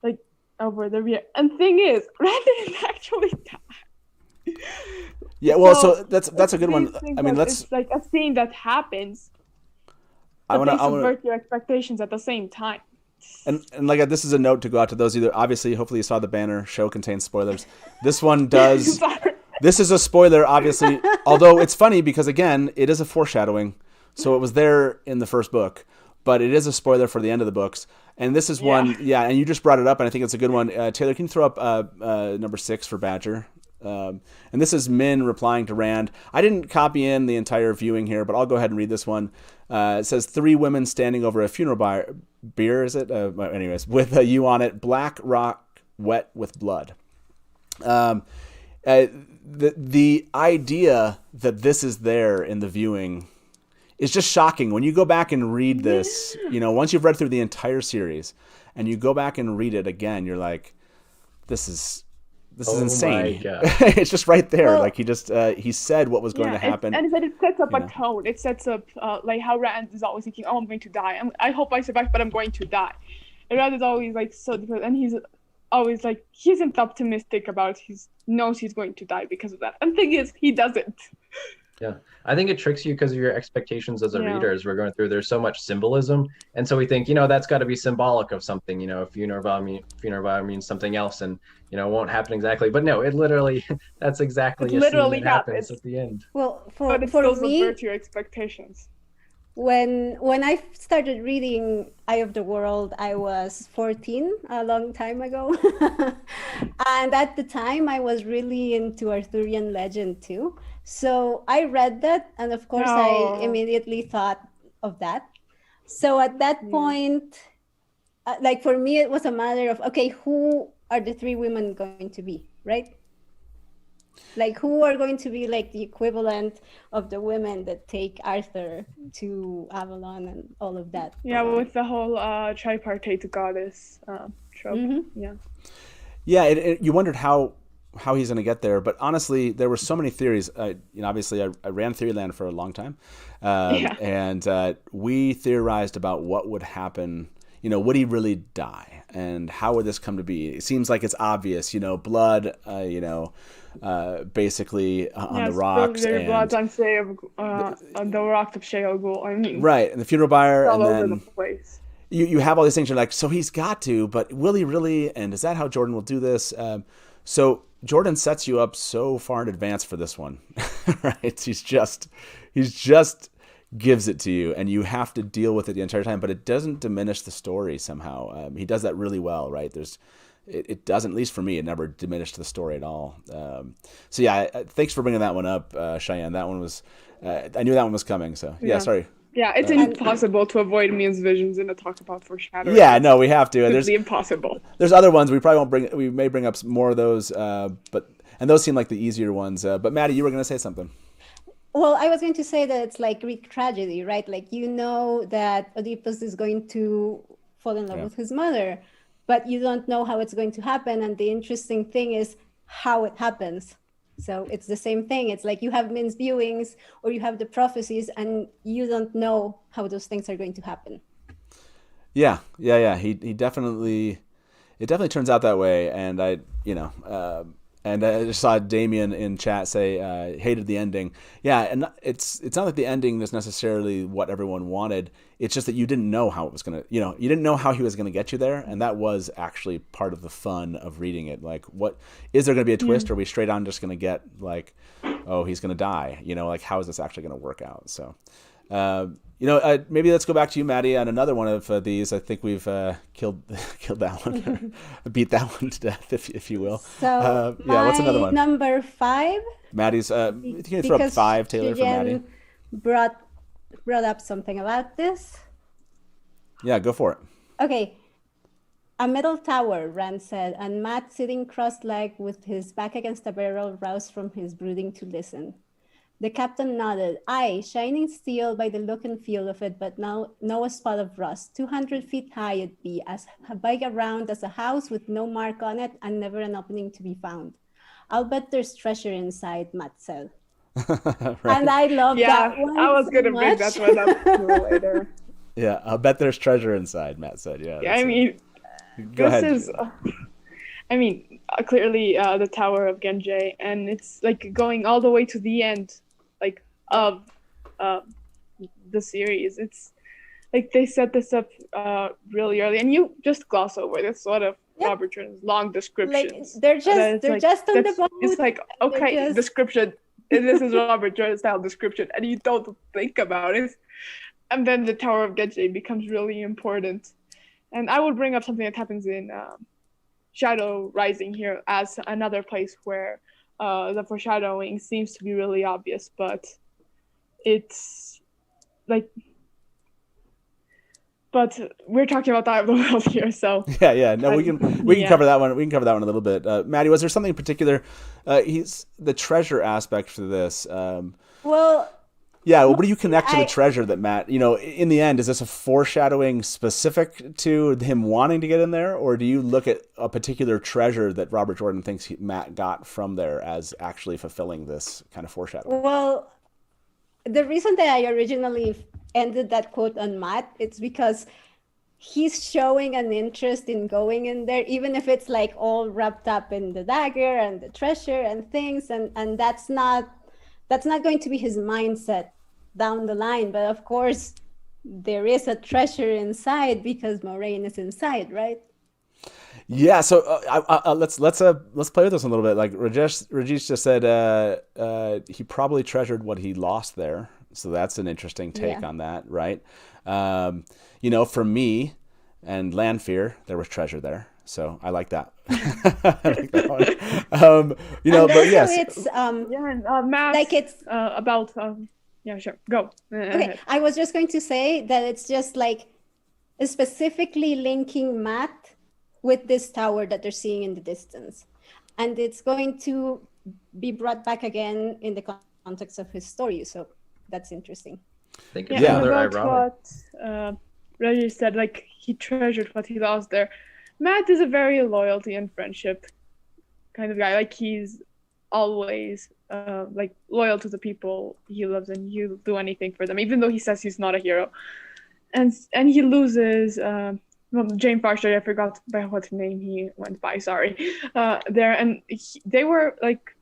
the rear. And thing is, Rand didn't actually die. Yeah, well, so that's a good one. I mean, it's like a scene that happens, but they subvert your expectations at the same time. And like this is a note to go out to those either. Obviously, hopefully you saw the banner. Show contains spoilers. This one does. This is a spoiler, obviously. Although it's funny because again, it is a foreshadowing. So it was there in the first book, but it is a spoiler for the end of the books. And this is one, and you just brought it up, and I think it's a good one. Taylor, can you throw up number 6 for Badger? And this is Min replying to Rand. I didn't copy in the entire viewing here, but I'll go ahead and read this one. It says, 3 women standing over a funeral bier, is it? Anyways, with a U on it, black rock wet with blood. The idea that this is there in the viewing is just shocking. When you go back and read this, once you've read through the entire series and you go back and read it again, you're like, this is insane. It's just right there. Well, like he said what was going to happen. And it sets up a tone. It sets up like how Rand is always thinking, oh, I'm going to die. I hope I survive, but I'm going to die. And Rand is always like so depressed, and he's always like, he isn't optimistic about knows he's going to die because of that. And the thing is, he doesn't. Yeah, I think it tricks you because of your expectations as a reader. As we're going through, there's so much symbolism, and so we think, that's got to be symbolic of something. Funeral vow means something else, and it won't happen exactly. But no, it literally that's exactly it literally happens at the end. Well, but it still subverts your expectations. When I started reading Eye of the World, I was 14, a long time ago. And at the time, I was really into Arthurian legend too. So I read that, and of course, I immediately thought of that. So at that point, like for me, it was a matter of, okay, who are the 3 women going to be, right? Like, who are going to be like the equivalent of the women that take Arthur to Avalon and all of that? Yeah, with the whole tripartite goddess trope. Mm-hmm. Yeah, you wondered how he's going to get there, but honestly, there were so many theories. Obviously, I ran Theoryland for a long time, and we theorized about what would happen. Would he really die, and how would this come to be? It seems like it's obvious. Blood. Basically on the rocks, and blood on the rocks of Sheol. I mean, right, and the funeral bier, all and over then the place. You have all these things. You're like, so he's got to, but will he really? And is that how Jordan will do this? So Jordan sets you up so far in advance for this one, right? He's just gives it to you, and you have to deal with it the entire time. But it doesn't diminish the story somehow. He does that really well, right? It doesn't, at least for me, it never diminished the story at all. So yeah, thanks for bringing that one up, Cheyenne. That one was, I knew that one was coming. So yeah, sorry. Yeah, it's impossible to avoid Mia's visions in a talk about foreshadowing. Yeah, no, we have to. It's impossible. There's other ones we probably won't bring. We may bring up more of those, and those seem like the easier ones. But Maddie, you were going to say something. Well, I was going to say that it's like Greek tragedy, right? Like, you know that Oedipus is going to fall in love with his mother, but you don't know how it's going to happen. And the interesting thing is how it happens. So it's the same thing. It's like you have Min's viewings or you have the prophecies and you don't know how those things are going to happen. Yeah. He definitely, it definitely turns out that way. And I just saw Damien in chat say, hated the ending. Yeah. And it's not like the ending is necessarily what everyone wanted. It's just that you didn't know how it was going to, you didn't know how he was going to get you there. And that was actually part of the fun of reading it. Like, what is there going to be a twist? Or are we straight on just going to get like, oh, he's going to die, like, how is this actually going to work out? So, maybe let's go back to you, Maddie, on another one of these. I think we've killed that one, beat that one to death, if you will. So what's another one? Number 5. Maddie's. You can throw up 5, Taylor, for Maddie. Brought up something about this. Yeah, go for it. Okay. A metal tower, Rand said, and Matt, sitting cross-legged with his back against a barrel, roused from his brooding to listen. The captain nodded. Aye, shining steel by the look and feel of it, but no a spot of rust. 200 feet high it'd be, as big around as a house with no mark on it and never an opening to be found. I'll bet there's treasure inside, Matt said. Right. And I love that one. I was going to bring that one up later. Yeah, I'll bet there's treasure inside, Matt said. Yeah, I mean, go ahead. Clearly the Tower of Genji, and it's like going all the way to the end, like, of the series. It's like they set this up really early, and you just gloss over this sort of Robert Jordan's long descriptions. Like, they're just on the boat. It's like, okay, description. This is Robert Jordan style description, and you don't think about it. And then the Tower of Genji becomes really important. And I would bring up something that happens in Shadow Rising here as another place where the foreshadowing seems to be really obvious, but it's like, but we're talking about Eye of the World here, so we can cover that one. We can cover that one a little bit. Maddie, was there something in particular? He's the treasure aspect for this. What do you connect to the treasure that Matt, in the end, is this a foreshadowing specific to him wanting to get in there? Or do you look at a particular treasure that Robert Jordan thinks Matt got from there as actually fulfilling this kind of foreshadowing? Well, the reason that I originally ended that quote on Matt, it's because he's showing an interest in going in there, even if it's like all wrapped up in the dagger and the treasure and things. And that's not going to be his mindset down the line. But of course, there is a treasure inside because Moraine is inside, right? Yeah. So let's play with this a little bit. Like Rajesh just said, he probably treasured what he lost there. So that's an interesting take on that, right? For me and Lanfear, there was treasure there. So I like that. I like that one. But yes. It's math, like it's about sure, go. Okay, I was just going to say that it's just like specifically linking Matt with this tower that they're seeing in the distance, and it's going to be brought back again in the context of his story. So that's interesting. I think it's rather ironic. What Reggie said, like he treasured what he lost there. Matt is a very loyalty and friendship kind of guy. Like he's always loyal to the people he loves, and he'll do anything for them, even though he says he's not a hero. And he loses Jane Farshad, I forgot by what name he went by, sorry. There, and they were like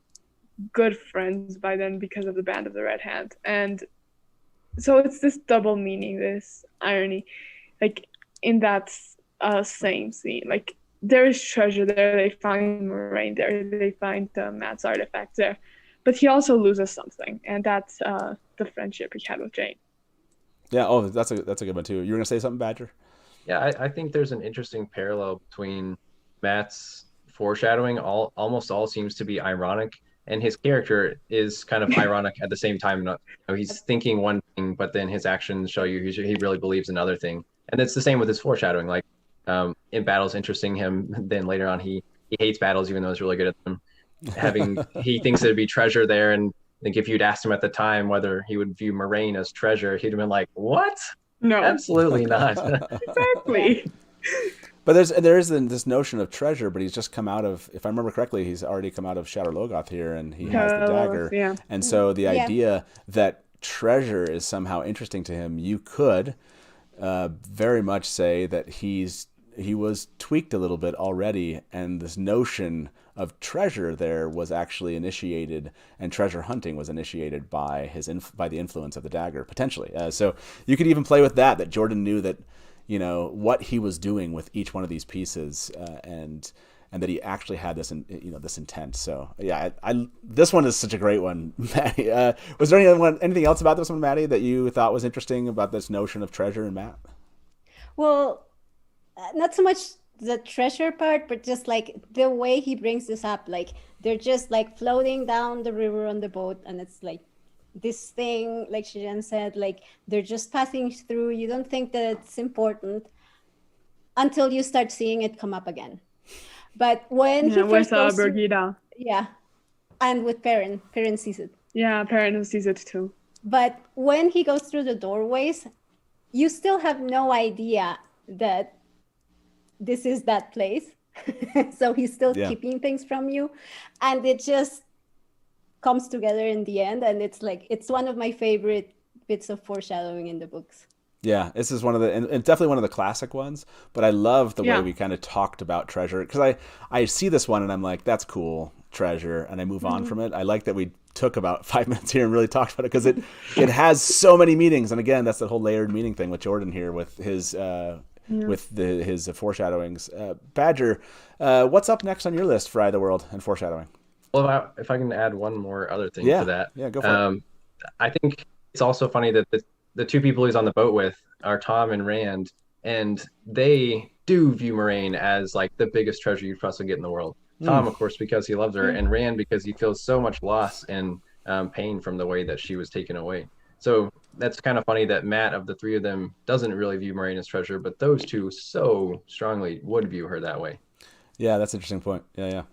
good friends by then because of the Band of the Red Hand. And so it's this double meaning, this irony, like in that same scene. Like there is treasure there. They find Moraine there. They find Matt's artifact there. But he also loses something, and that's the friendship he had with Jane. Yeah. Oh, that's a good one too. You were gonna say something, Badger? Yeah, I think there's an interesting parallel between Matt's foreshadowing. Almost all seems to be ironic, and his character is kind of ironic at the same time. Not, he's thinking one thing, but then his actions show you he really believes another thing. And it's the same with his foreshadowing. Like in battles, interesting him. Then later on, he hates battles, even though he's really good at them. He thinks there'd be treasure there, and I think if you'd asked him at the time whether he would view Moraine as treasure, he'd have been like, "What? No, Absolutely not." exactly. But there is this notion of treasure, but he's just come out of, if I remember correctly, he's already come out of Shadow Logoth here, and he has the dagger. Yeah. And so the idea that treasure is somehow interesting to him, you could very much say that he was tweaked a little bit already, and this notion of treasure there was actually initiated, and treasure hunting was initiated by by the influence of the dagger, potentially. So you could even play with that Jordan knew that, what he was doing with each one of these pieces, and that he actually had this, this intent. So yeah, this one is such a great one, Maddie. Was there anything else about this one, Maddie, that you thought was interesting about this notion of treasure in Matt? Well, not so much the treasure part, but just like the way he brings this up. Like they're just like floating down the river on the boat, and it's like this thing, like Cheyenne said, like they're just passing through. You don't think that it's important until you start seeing it come up again. But when he first goes Brigida. yeah, and with Perrin sees it. Yeah, Perrin sees it too. But when he goes through the doorways, you still have no idea that this is that place. So he's still keeping things from you, and it just comes together in the end, and it's one of my favorite bits of foreshadowing in the books. Yeah, this is one of the, and definitely one of the classic ones, but I love the way we kind of talked about treasure, because I see this one and I'm like, that's cool, treasure, and I move on from it. I like that we took about 5 minutes here and really talked about it, because it has so many meanings, and again, that's the whole layered meaning thing with Jordan here with his his foreshadowings. Badger, what's up next on your list for Eye of the World and foreshadowing? Well, if I can add one more other thing to that. Yeah, go for it. I think it's also funny that the two people he's on the boat with are Tom and Rand, and they do view Moraine as like the biggest treasure you'd possibly get in the world. Tom, of course, because he loves her, and Rand because he feels so much loss and pain from the way that she was taken away. So that's kind of funny that Matt, of the three of them, doesn't really view Moraine as treasure, but those two so strongly would view her that way. Yeah, that's an interesting point. Yeah.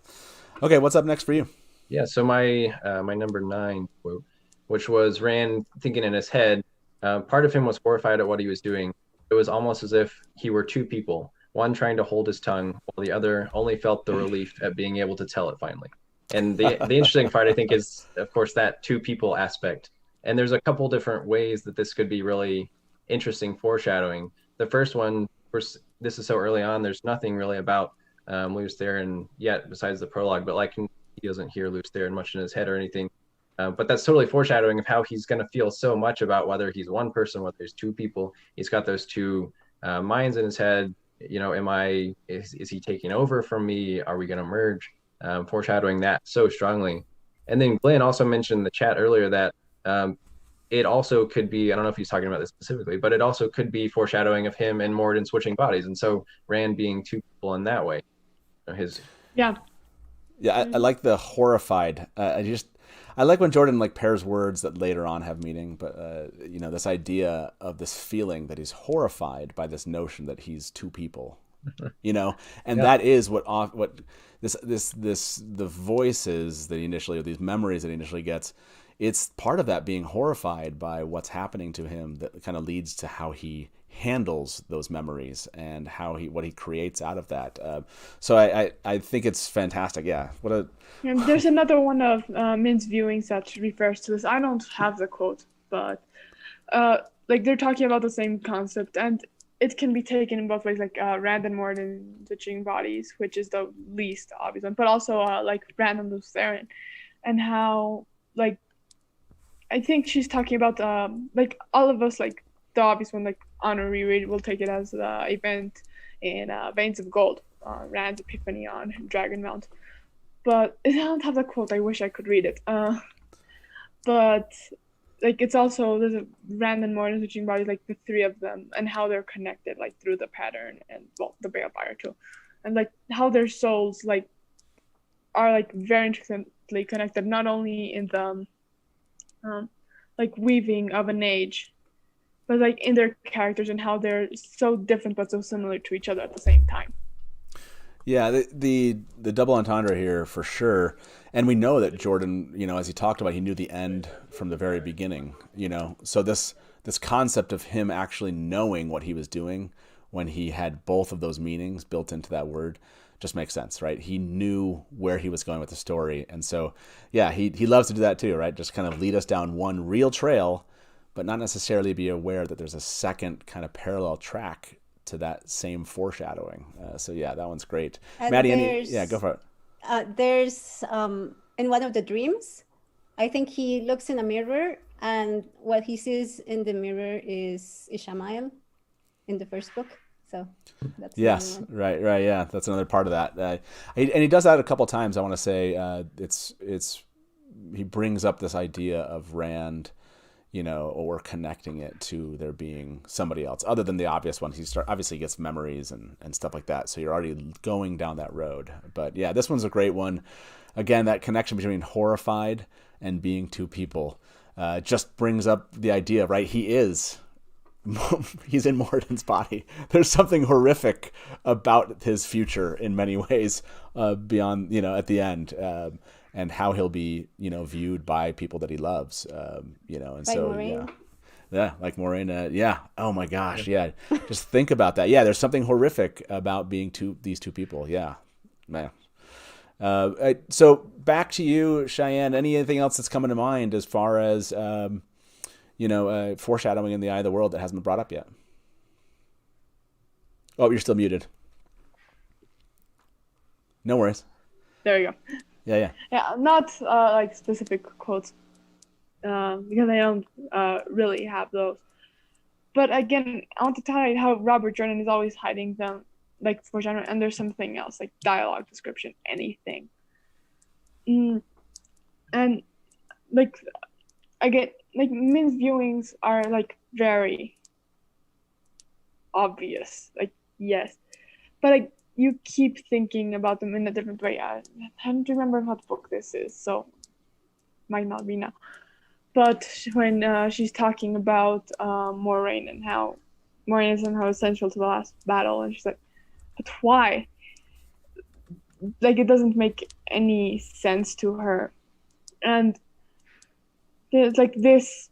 Okay, what's up next for you? Yeah, so my number 9 quote, which was Rand thinking in his head, part of him was horrified at what he was doing. It was almost as if he were two people, one trying to hold his tongue, while the other only felt the relief at being able to tell it finally. And the interesting part, I think, is, of course, that two people aspect. And there's a couple different ways that this could be really interesting foreshadowing. The first one, this is so early on, there's nothing really about Lews Therin yet besides the prologue, but like he doesn't hear Lews Therin much in his head or anything. But that's totally foreshadowing of how he's going to feel so much about whether he's one person, whether he's two people. He's got those two minds in his head. Is he taking over from me? Are we going to merge? Foreshadowing that so strongly. And then Glenn also mentioned in the chat earlier that it also could be, I don't know if he's talking about this specifically, but it also could be foreshadowing of him and Morden switching bodies. And so Rand being two people in that way. Yeah, I like the horrified. I like when Jordan like pairs words that later on have meaning, but this idea of this feeling that he's horrified by this notion that he's two people, and that is what the voices that he initially, or these memories that he initially gets. It's part of that being horrified by what's happening to him that kind of leads to how he handles those memories and what he creates out of that. So I think it's fantastic. Yeah. And there's another one of Min's viewings that refers to this. I don't have the quote, but they're talking about the same concept, and it can be taken in both ways, like Rand and Morden switching bodies, which is the least obvious one, but also like Rand and Lews Therin, and how I think she's talking about all of us, the obvious one, on a reread, we'll take it as the event in Veins of Gold, Rand's epiphany on Dragonmount. But I don't have the quote. I wish I could read it. But like it's also there's a Rand and Morton switching bodies, like the three of them, and how they're connected, like through the pattern and the Balefire too, and like how their souls like are like very intricately connected, not only in the like weaving of an age, but like in their characters and how they're so different but so similar to each other at the same time. Yeah, the double entendre here for sure. And we know that Jordan, as he talked about, he knew the end from the very beginning, So this concept of him actually knowing what he was doing when he had both of those meanings built into that word just makes sense, right? He knew where he was going with the story. And so, yeah, he loves to do that too, right? Just kind of lead us down one real trail, but not necessarily be aware that there's a second kind of parallel track to that same foreshadowing. So yeah, that one's great. And Maddie, go for it. There's in one of the dreams, I think he looks in a mirror, and what he sees in the mirror is Ishamael in the first book. So that's yes, right, yeah, that's another part of that. And he does that a couple times. I want to say he brings up this idea of Rand, or connecting it to there being somebody else other than the obvious one. He obviously gets memories and stuff like that. So you're already going down that road. But yeah, this one's a great one. Again, that connection between horrified and being two people just brings up the idea, right? He's in Moradin's body. There's something horrific about his future in many ways beyond, at the end. And how he'll be, viewed by people that he loves, and like so, Moraine. yeah, like Moraine, yeah. Oh my gosh, yeah. Just think about that. Yeah, there's something horrific about being these two people. Yeah, man. So back to you, Cheyenne. Anything else that's coming to mind as far as, foreshadowing in the Eye of the World that hasn't been brought up yet? Oh, you're still muted. No worries. There you go. Yeah. Not like specific quotes because I don't really have those. But again, I want to tell you how Robert Jordan is always hiding them, like foreshadowing, and there's something else, like dialogue, description, anything. And like again, like Min's viewings are like very obvious, like yes, but like you keep thinking about them in a different way. I don't remember what book this is, so might not be now. But when she's talking about Moraine and how Moraine is somehow essential to the last battle, and she's like, but why? Like, it doesn't make any sense to her. And there's like this,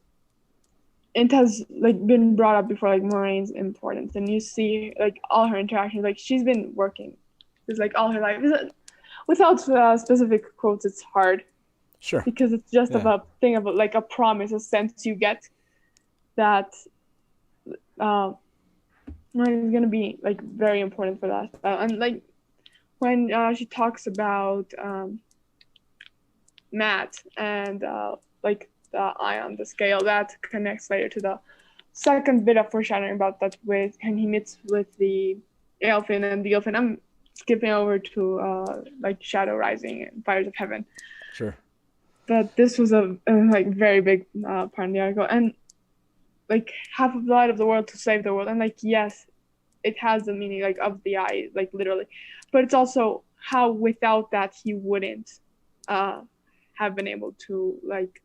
it has like been brought up before, like Moraine's importance, and you see like all her interactions, like she's been working it's like all her life. Without specific quotes, it's hard. Sure. Because it's just about thing about like a promise, a sense you get that Moraine is gonna be like very important for that. And like when she talks about Matt and like the eye on the scale, that connects later to the second bit of foreshadowing about that with when he meets with the Elfin and the Elfin. I'm skipping over to like Shadow Rising and Fires of Heaven. Sure. But this was a like very big part of the article, and like half of the light of the world to save the world, and like yes, it has the meaning like of the eye, like literally, but it's also how without that he wouldn't have been able to like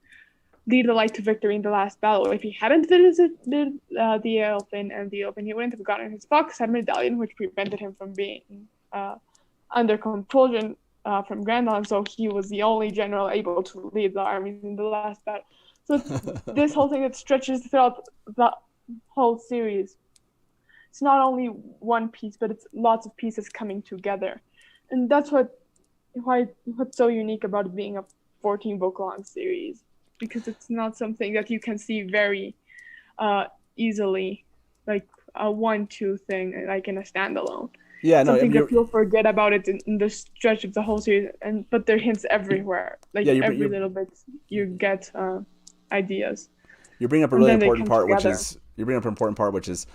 lead the light to victory in the last battle. If he hadn't visited the Elfin and the Elfin, he wouldn't have gotten his Foxhead medallion, which prevented him from being under compulsion from Grandon, so he was the only general able to lead the armies in the last battle. So this whole thing that stretches throughout the whole series. It's not only one piece, but it's lots of pieces coming together. And that's what's so unique about it being a 14-book long series, because it's not something that you can see very easily, like a 1-2 thing, like in a standalone. Yeah, no, something that you'll forget about it in the stretch of the whole series, but there are hints everywhere. Like every little bit, you get ideas. You bring up a really important part, which is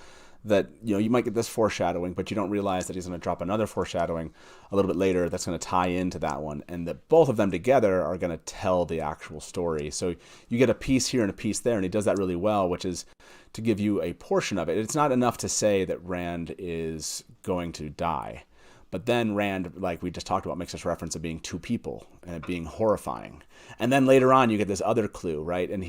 that, you know, you might get this foreshadowing, but you don't realize that he's going to drop another foreshadowing a little bit later that's going to tie into that one, and that both of them together are going to tell the actual story. So you get a piece here and a piece there, and he does that really well, which is to give you a portion of it. It's not enough to say that Rand is going to die, but then Rand, like we just talked about, makes this reference of being two people and it being horrifying. And then later on, you get this other clue, right? And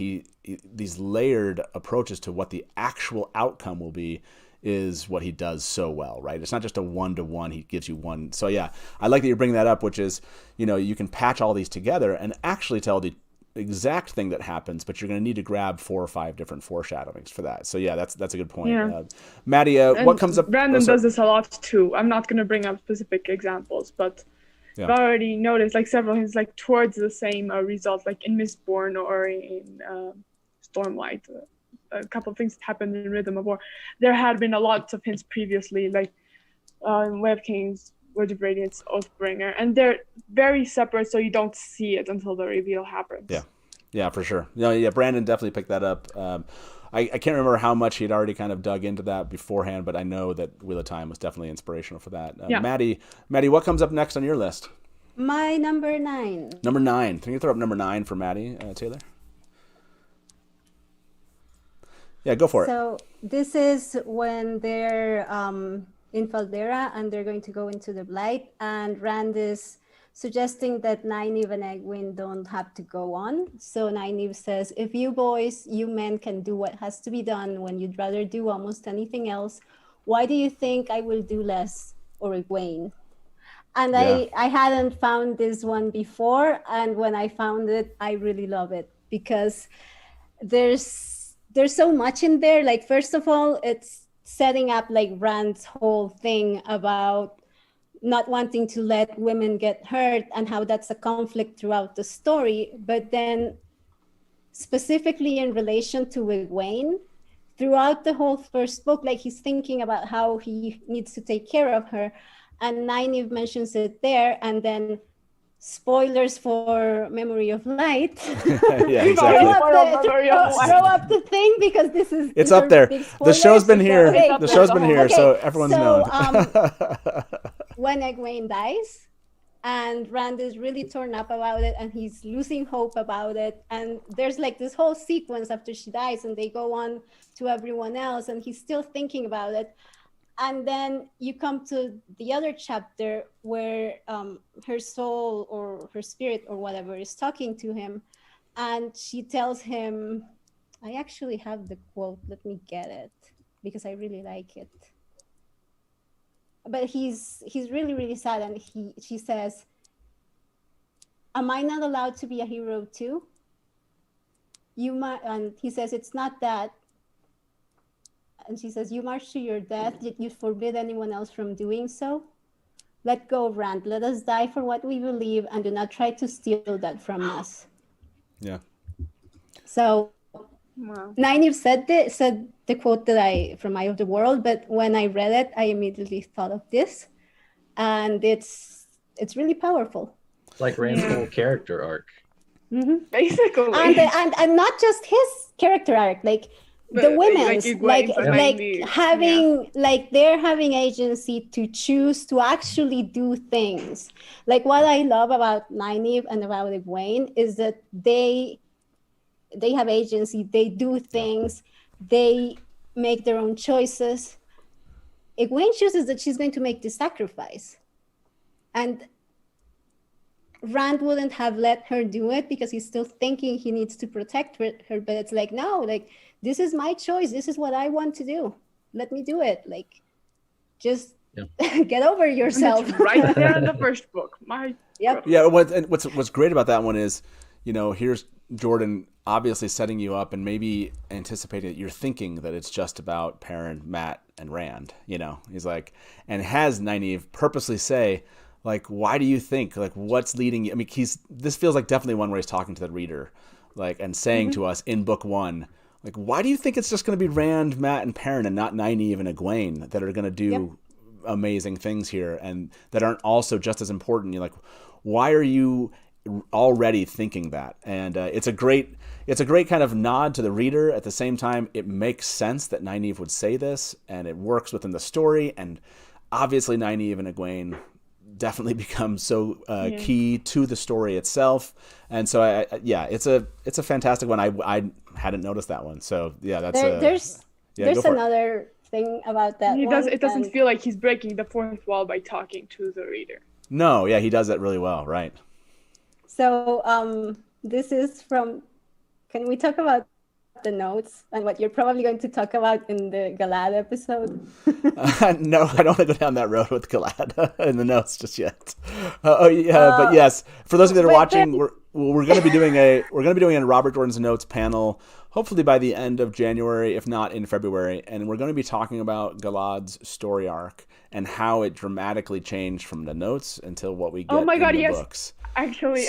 these layered approaches to what the actual outcome will be is what he does so well, right? It's not just a one-to-one. He gives you one. So yeah, I like that you're bringing that up, which is, you know, you can patch all these together and actually tell the exact thing that happens, but you're going to need to grab 4 or 5 different foreshadowings for that. So yeah, that's a good point. Yeah. Maddie, what comes up? Brandon does this a lot too. I'm not going to bring up specific examples, but Yeah. I've already noticed like several hints like towards the same result, like in Mistborn or in Stormlight. A couple of things that happened in Rhythm of War. There had been a lot of hints previously, like in Web Kings, Word of Radiance, Oathbringer, and they're very separate, so you don't see it until the reveal happens. Yeah, for sure. Yeah, Brandon definitely picked that up. I can't remember how much he'd already kind of dug into that beforehand, but I know that Wheel of Time was definitely inspirational for that. Maddie, what comes up next on your list? My number 9. Number 9. Can you throw up number 9 for Maddie, Taylor? Yeah, go for it. So this is when they're in Faldera and they're going to go into the Blight, and Rand is suggesting that Nynaeve and Egwene don't have to go on. So Nynaeve says, if you boys, you men can do what has to be done when you'd rather do almost anything else, why do you think I will do less, or Egwene? And Yeah. I hadn't found this one before, and when I found it, I really love it because there's so much in there. Like, first of all, it's setting up like Rand's whole thing about not wanting to let women get hurt and how that's a conflict throughout the story. But then specifically in relation to Egwene, throughout the whole first book, like he's thinking about how he needs to take care of her. And Nynaeve mentions it there, and then spoilers for Memory of Light. Yeah, exactly. Throw up the thing because It's these up are there. big The show's spoilers. been here. Okay. The show's been here, Okay, so everyone's known. When Egwene dies, and Rand is really torn up about it, and he's losing hope about it, and there's like this whole sequence after she dies, and they go on to everyone else, and he's still thinking about it. And then you come to the other chapter where her soul or her spirit or whatever is talking to him, and she tells him, I actually have the quote, let me get it because I really like it. But he's really, really sad, and she says, am I not allowed to be a hero too? You might, and he says, it's not that. And she says, you march to your death, yet you forbid anyone else from doing so. Let go, Rand. Let us die for what we believe, and do not try to steal that from us. Yeah. So Wow. Nynaeve said the quote that from Eye of the World, but when I read it, I immediately thought of this, and it's really powerful. Like Rand's whole character arc. Mm-hmm. Basically. And not just his character arc, like the women's, they're having agency to choose to actually do things. Like what I love about Nynaeve and about Egwene is that they have agency, they do things, they make their own choices. Egwene chooses that she's going to make this sacrifice. And Rand wouldn't have let her do it because he's still thinking he needs to protect her, but it's like, no, like, this is my choice. This is what I want to do. Let me do it. Like, just get over yourself. It's right there in the first book. Yep. Yeah, what's great about that one is, you know, here's Jordan obviously setting you up and maybe anticipating that you're thinking that it's just about Perrin, Matt, and Rand, you know. He's like, and has Nynaeve purposely say, like, why do you think, like, what's leading you? I mean, this feels like definitely one where he's talking to the reader, like, and saying to us in book 1, like, why do you think it's just going to be Rand, Matt, and Perrin and not Nynaeve and Egwene that are going to do amazing things here and that aren't also just as important? You're like, why are you already thinking that, and it's a great kind of nod to the reader. At the same time, it makes sense that Nynaeve would say this, and it works within the story. And obviously, Nynaeve and Egwene definitely become so key to the story itself. And so, it's a fantastic one. I hadn't noticed that one. So that's there's another thing about that. It doesn't feel like he's breaking the fourth wall by talking to the reader. No, he does that really well, right? So this is from. Can we talk about the notes and what you're probably going to talk about in the Galad episode? No, I don't want to go down that road with Galad in the notes just yet. But yes, for those of you that are watching, we're going to be doing a Robert Jordan's Notes panel, hopefully by the end of January, if not in February, and we're going to be talking about Galad's story arc and how it dramatically changed from the notes until what we get in the books. Actually,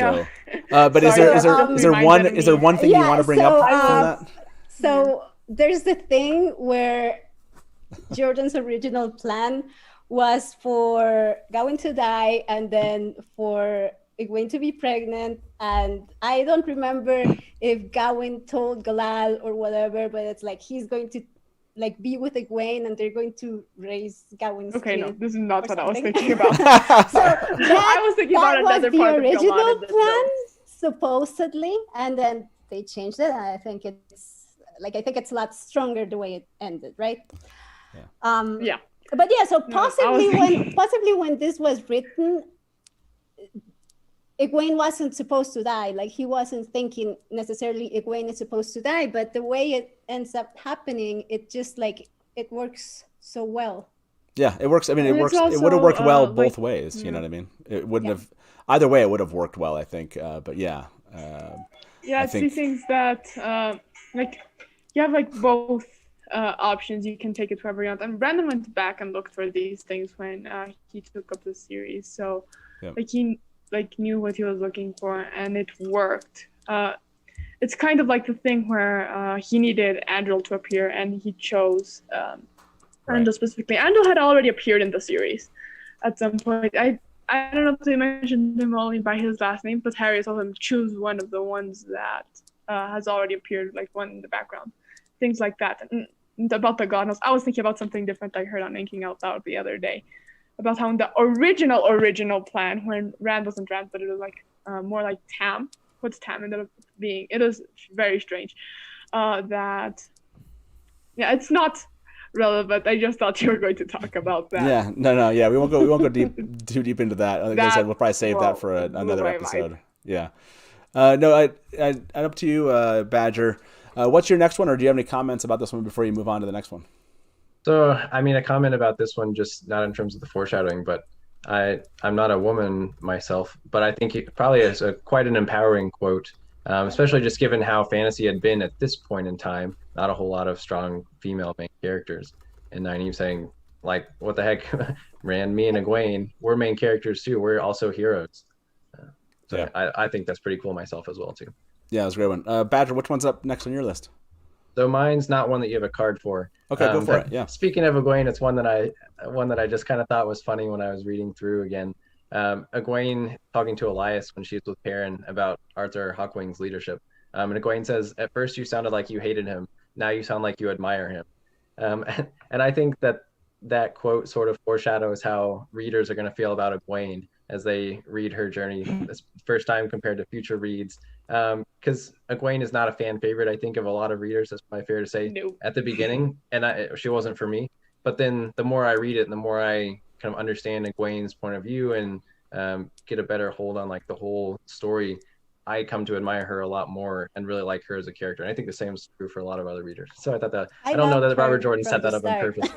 but is there one thing you want to bring up from that? So there's the thing where Jordan's original plan was for Gawain to die and then for Egwene to be pregnant, and I don't remember if Gawain told Galad or whatever, but it's like he's going to be with Egwene and they're going to raise Gawain's kid. No, this is not what I was thinking about. I was thinking about another part of the original plan, supposedly, and then they changed it. And I think it's a lot stronger the way it ended, right? Yeah. But so possibly when this was written, Egwene wasn't supposed to die. Like, he wasn't thinking necessarily Egwene is supposed to die, but the way it ends up happening, it just it works so well. Yeah, it works. I mean, it works. Also, it would have worked well both ways. You know what I mean? It wouldn't have either way. It would have worked well, I think. But yeah. I think things that you have both options. You can take it wherever you want. And Brandon went back and looked for these things when he took up the series. So he knew what he was looking for, and it worked. It's kind of like the thing where he needed Andral to appear, and he chose Andral specifically. Andral had already appeared in the series at some point. I don't know if they mentioned him only by his last name, but Harry told him choose one of the ones that has already appeared, like one in the background, things like that. And about the God knows, I was thinking about something different I heard on Inking Out Loud the other day, about how in the original plan, when Rand wasn't Rand, but it was more like Tam. What's Tam ended up being? It is very strange. It's not relevant. I just thought you were going to talk about that. Yeah, no, we won't go too deep into that. Like I said, we'll probably save that for another episode. Yeah. No, I up to you, Badger. What's your next one, or do you have any comments about this one before you move on to the next one? So, I mean, a comment about this one, just not in terms of the foreshadowing, but I'm not a woman myself, but I think it probably is quite an empowering quote, especially just given how fantasy had been at this point in time. Not a whole lot of strong female main characters. And Nynaeve saying, what the heck, Rand, me and Egwene, we're main characters too. We're also heroes. I think that's pretty cool myself as well too. Yeah, it was a great one. Badger, which one's up next on your list? So mine's not one that you have a card for. Okay, go for it. Yeah. Speaking of Egwene, it's one that I just kind of thought was funny when I was reading through again. Egwene talking to Elias when she's with Perrin about Arthur Hawkwing's leadership. And Egwene says, "At first you sounded like you hated him. Now you sound like you admire him." And I think that quote sort of foreshadows how readers are going to feel about Egwene as they read her journey this first time compared to future reads. Because Egwene is not a fan favorite, I think, of a lot of readers. That's probably fair to say at the beginning, and she wasn't for me. But then the more I read it, and the more I kind of understand Egwene's point of view and get a better hold on the whole story, I come to admire her a lot more and really like her as a character. And I think the same is true for a lot of other readers. So I thought that I don't know that Robert Jordan set that up on purpose.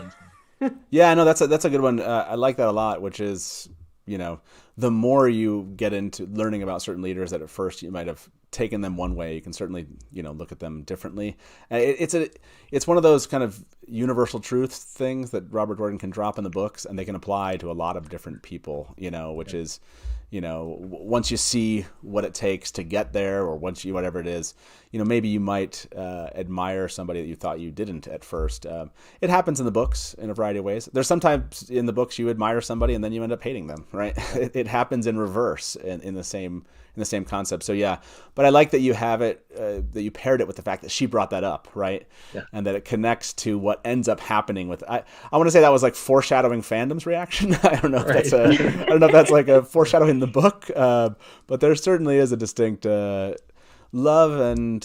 Yeah, no, that's a good one. I like that a lot, which is, the more you get into learning about certain leaders that at first you might have taken them one way, you can certainly, look at them differently. It's one of those kind of universal truth things that Robert Jordan can drop in the books, and they can apply to a lot of different people, which is, once you see what it takes to get there, or once you, whatever it is, maybe you might admire somebody that you thought you didn't at first. It happens in the books in a variety of ways. There's sometimes in the books you admire somebody and then you end up hating them, right? It happens in reverse in the same concept. So yeah, but I like that you have it, that you paired it with the fact that she brought that up, right? Yeah. And that it connects to what ends up happening with. I want to say that was like foreshadowing fandom's reaction. I don't know if that's like a foreshadowing the book, but there certainly is a distinct love and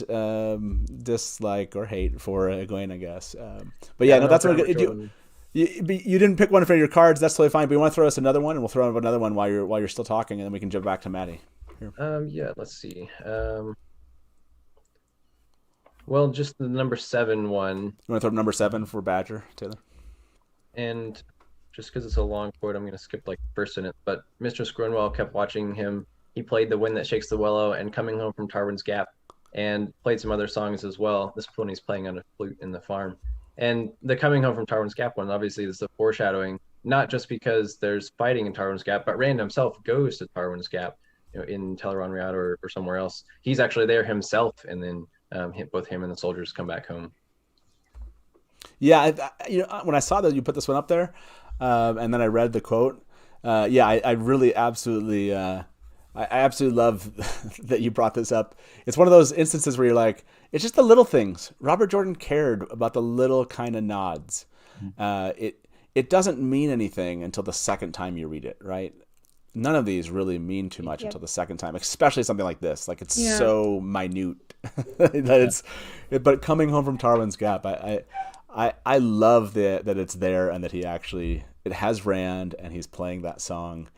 dislike or hate for Egwene, I guess. But yeah, no, that's what you didn't pick one for your cards. That's totally fine. But you want to throw us another one, and we'll throw up another one while you're still talking, and then we can jump back to Maddie. Here. Yeah, let's see. Well, just the number 7 one. You want to throw up number 7 for Badger, Taylor? And just because it's a long quote, I'm going to skip like the first sentence. But Mr. Scronwell kept watching him. He played The Wind That Shakes the Willow and Coming Home from Tarwin's Gap, and played some other songs as well. This one he's playing on a flute in the farm. And the Coming Home from Tarwin's Gap one, obviously, is the foreshadowing, not just because there's fighting in Tarwin's Gap, but Rand himself goes to Tarwin's Gap, in tel'aran'rhiod or somewhere else. He's actually there himself, and then both him and the soldiers come back home. Yeah, when I saw that you put this one up there, and then I read the quote, I really absolutely, I absolutely love that you brought this up. It's one of those instances where you're like, it's just the little things. Robert Jordan cared about the little kind of nods. It doesn't mean anything until the second time you read it, right? None of these really mean too much until the second time, especially something like this. Like, it's so minute that but Coming Home from Tarwin's Gap, I love that it's there, and that it has Rand and he's playing that song.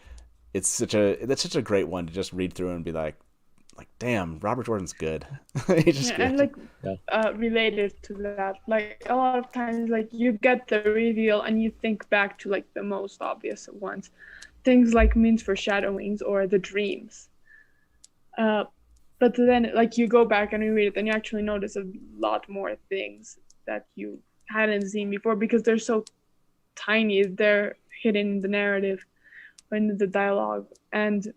That's such a great one to just read through and be like, damn, Robert Jordan's good. He's just good. And related to that, like a lot of times, like you get the reveal and you think back to like the most obvious ones. Things like Min's foreshadowings or the dreams. But then like you go back and you read it and you actually notice a lot more things that you hadn't seen before because they're so tiny. They're hidden in the narrative or in the dialogue. And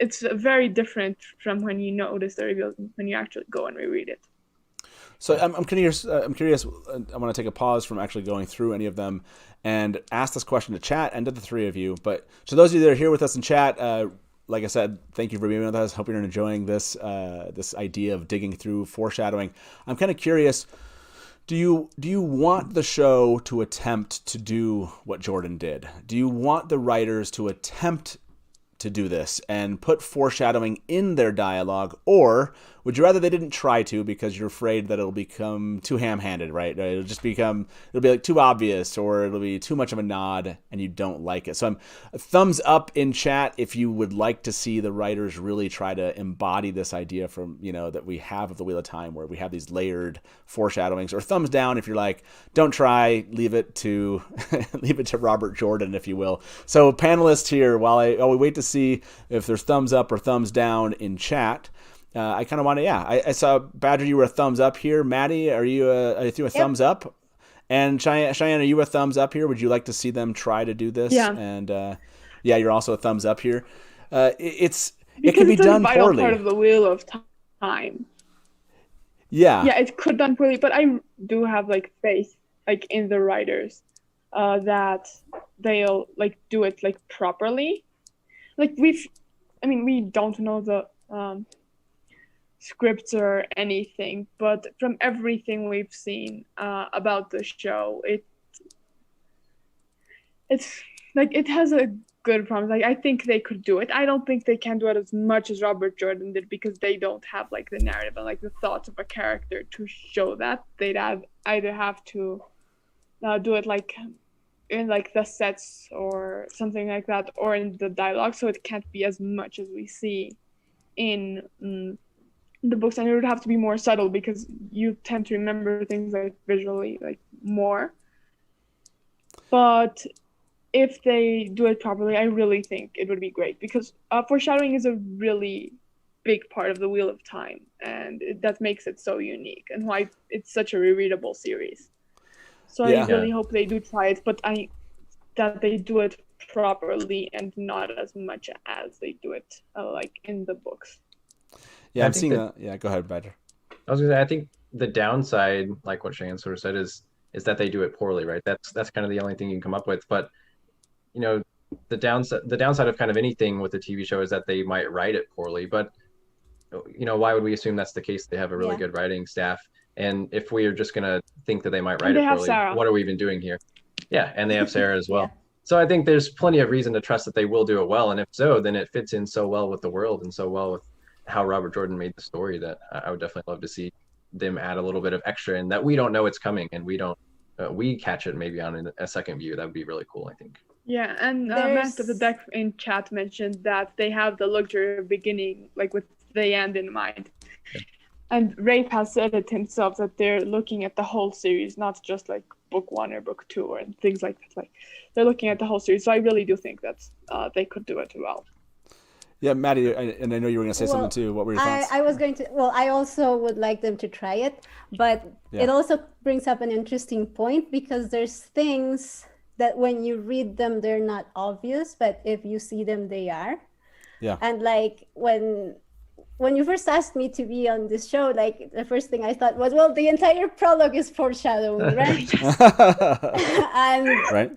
it's very different from when you notice the reveal when you actually go and reread it. So I'm curious. I want to take a pause from actually going through any of them and ask this question to chat and to the three of you. But to those of you that are here with us in chat, like I said, thank you for being with us. Hope you're enjoying this idea of digging through foreshadowing. I'm kind of curious. Do you want the show to attempt to do what Jordan did? Do you want the writers to attempt to do this and put foreshadowing in their dialogue, or would you rather they didn't try to because you're afraid that it'll become too ham-handed, right? It'll be like too obvious, or it'll be too much of a nod and you don't like it. So I'm thumbs up in chat if you would like to see the writers really try to embody this idea from, that we have of the Wheel of Time, where we have these layered foreshadowings, or thumbs down if you're like, don't try, leave it to Robert Jordan, if you will. So panelists here, while we wait to see if there's thumbs up or thumbs down in chat, I kind of want to, I saw Badger, you were a thumbs up here. Maddie, are you a thumbs up? And Cheyenne, are you a thumbs up here? Would you like to see them try to do this? Yeah. And you're also a thumbs up here. It because can be done it's a vital poorly. part of the Wheel of Time. Yeah. Yeah, it could done poorly, but I do have like faith like in the writers that they'll like do it like properly. Like we don't know the scripts or anything, but from everything we've seen about the show, it's like it has a good promise. Like I think they could do it. I don't think they can do it as much as Robert Jordan did because they don't have like the narrative and like the thoughts of a character to show that. They'd either have to do it like in like the sets or something like that, or in the dialogue, so it can't be as much as we see in the books, and it would have to be more subtle because you tend to remember things like visually like more. But if they do it properly, I really think it would be great, because foreshadowing is a really big part of the Wheel of Time, and that makes it so unique and why it's such a rereadable series. So I really hope they do try it, but that they do it properly and not as much as they do it like in the books. Yeah, I I'm think seeing that- that. Yeah, go ahead, Badger. I was gonna say, I think the downside, like what Cheyenne sort of said, is that they do it poorly, right? That's kind of the only thing you can come up with. But you know, the downside of kind of anything with a TV show is that they might write it poorly. But you know, why would we assume that's the case? They have a really Yeah. good writing staff, and if we are just gonna think that they might And write they it have poorly, Sarah. what are we even doing here? Yeah, and they have Sarah as well. Yeah. So I think there's plenty of reason to trust that they will do it well, and if so, then it fits in so well with the world and so well with how Robert Jordan made the story that I would definitely love to see them add a little bit of extra in that we don't know it's coming, and we catch it maybe on a second view. That would be really cool, I think. Yeah, and There's- Master of the Deck in chat mentioned that they have the luxury of beginning like with the end in mind. And Rafe has said it himself that they're looking at the whole series, not just like book 1 or book 2 or things like that. Like they're looking at the whole series. So I really do think that they could do it well. Yeah, Maddie, and I know you were going to say something too. What were your thoughts? I was going to, well, I also would like them to try it, but Yeah. it also brings up an interesting point because there's things that when you read them, they're not obvious, but if you see them, they are. Yeah. And like when you first asked me to be on this show, like the first thing I thought was, well, the entire prologue is foreshadowing, right? and Right?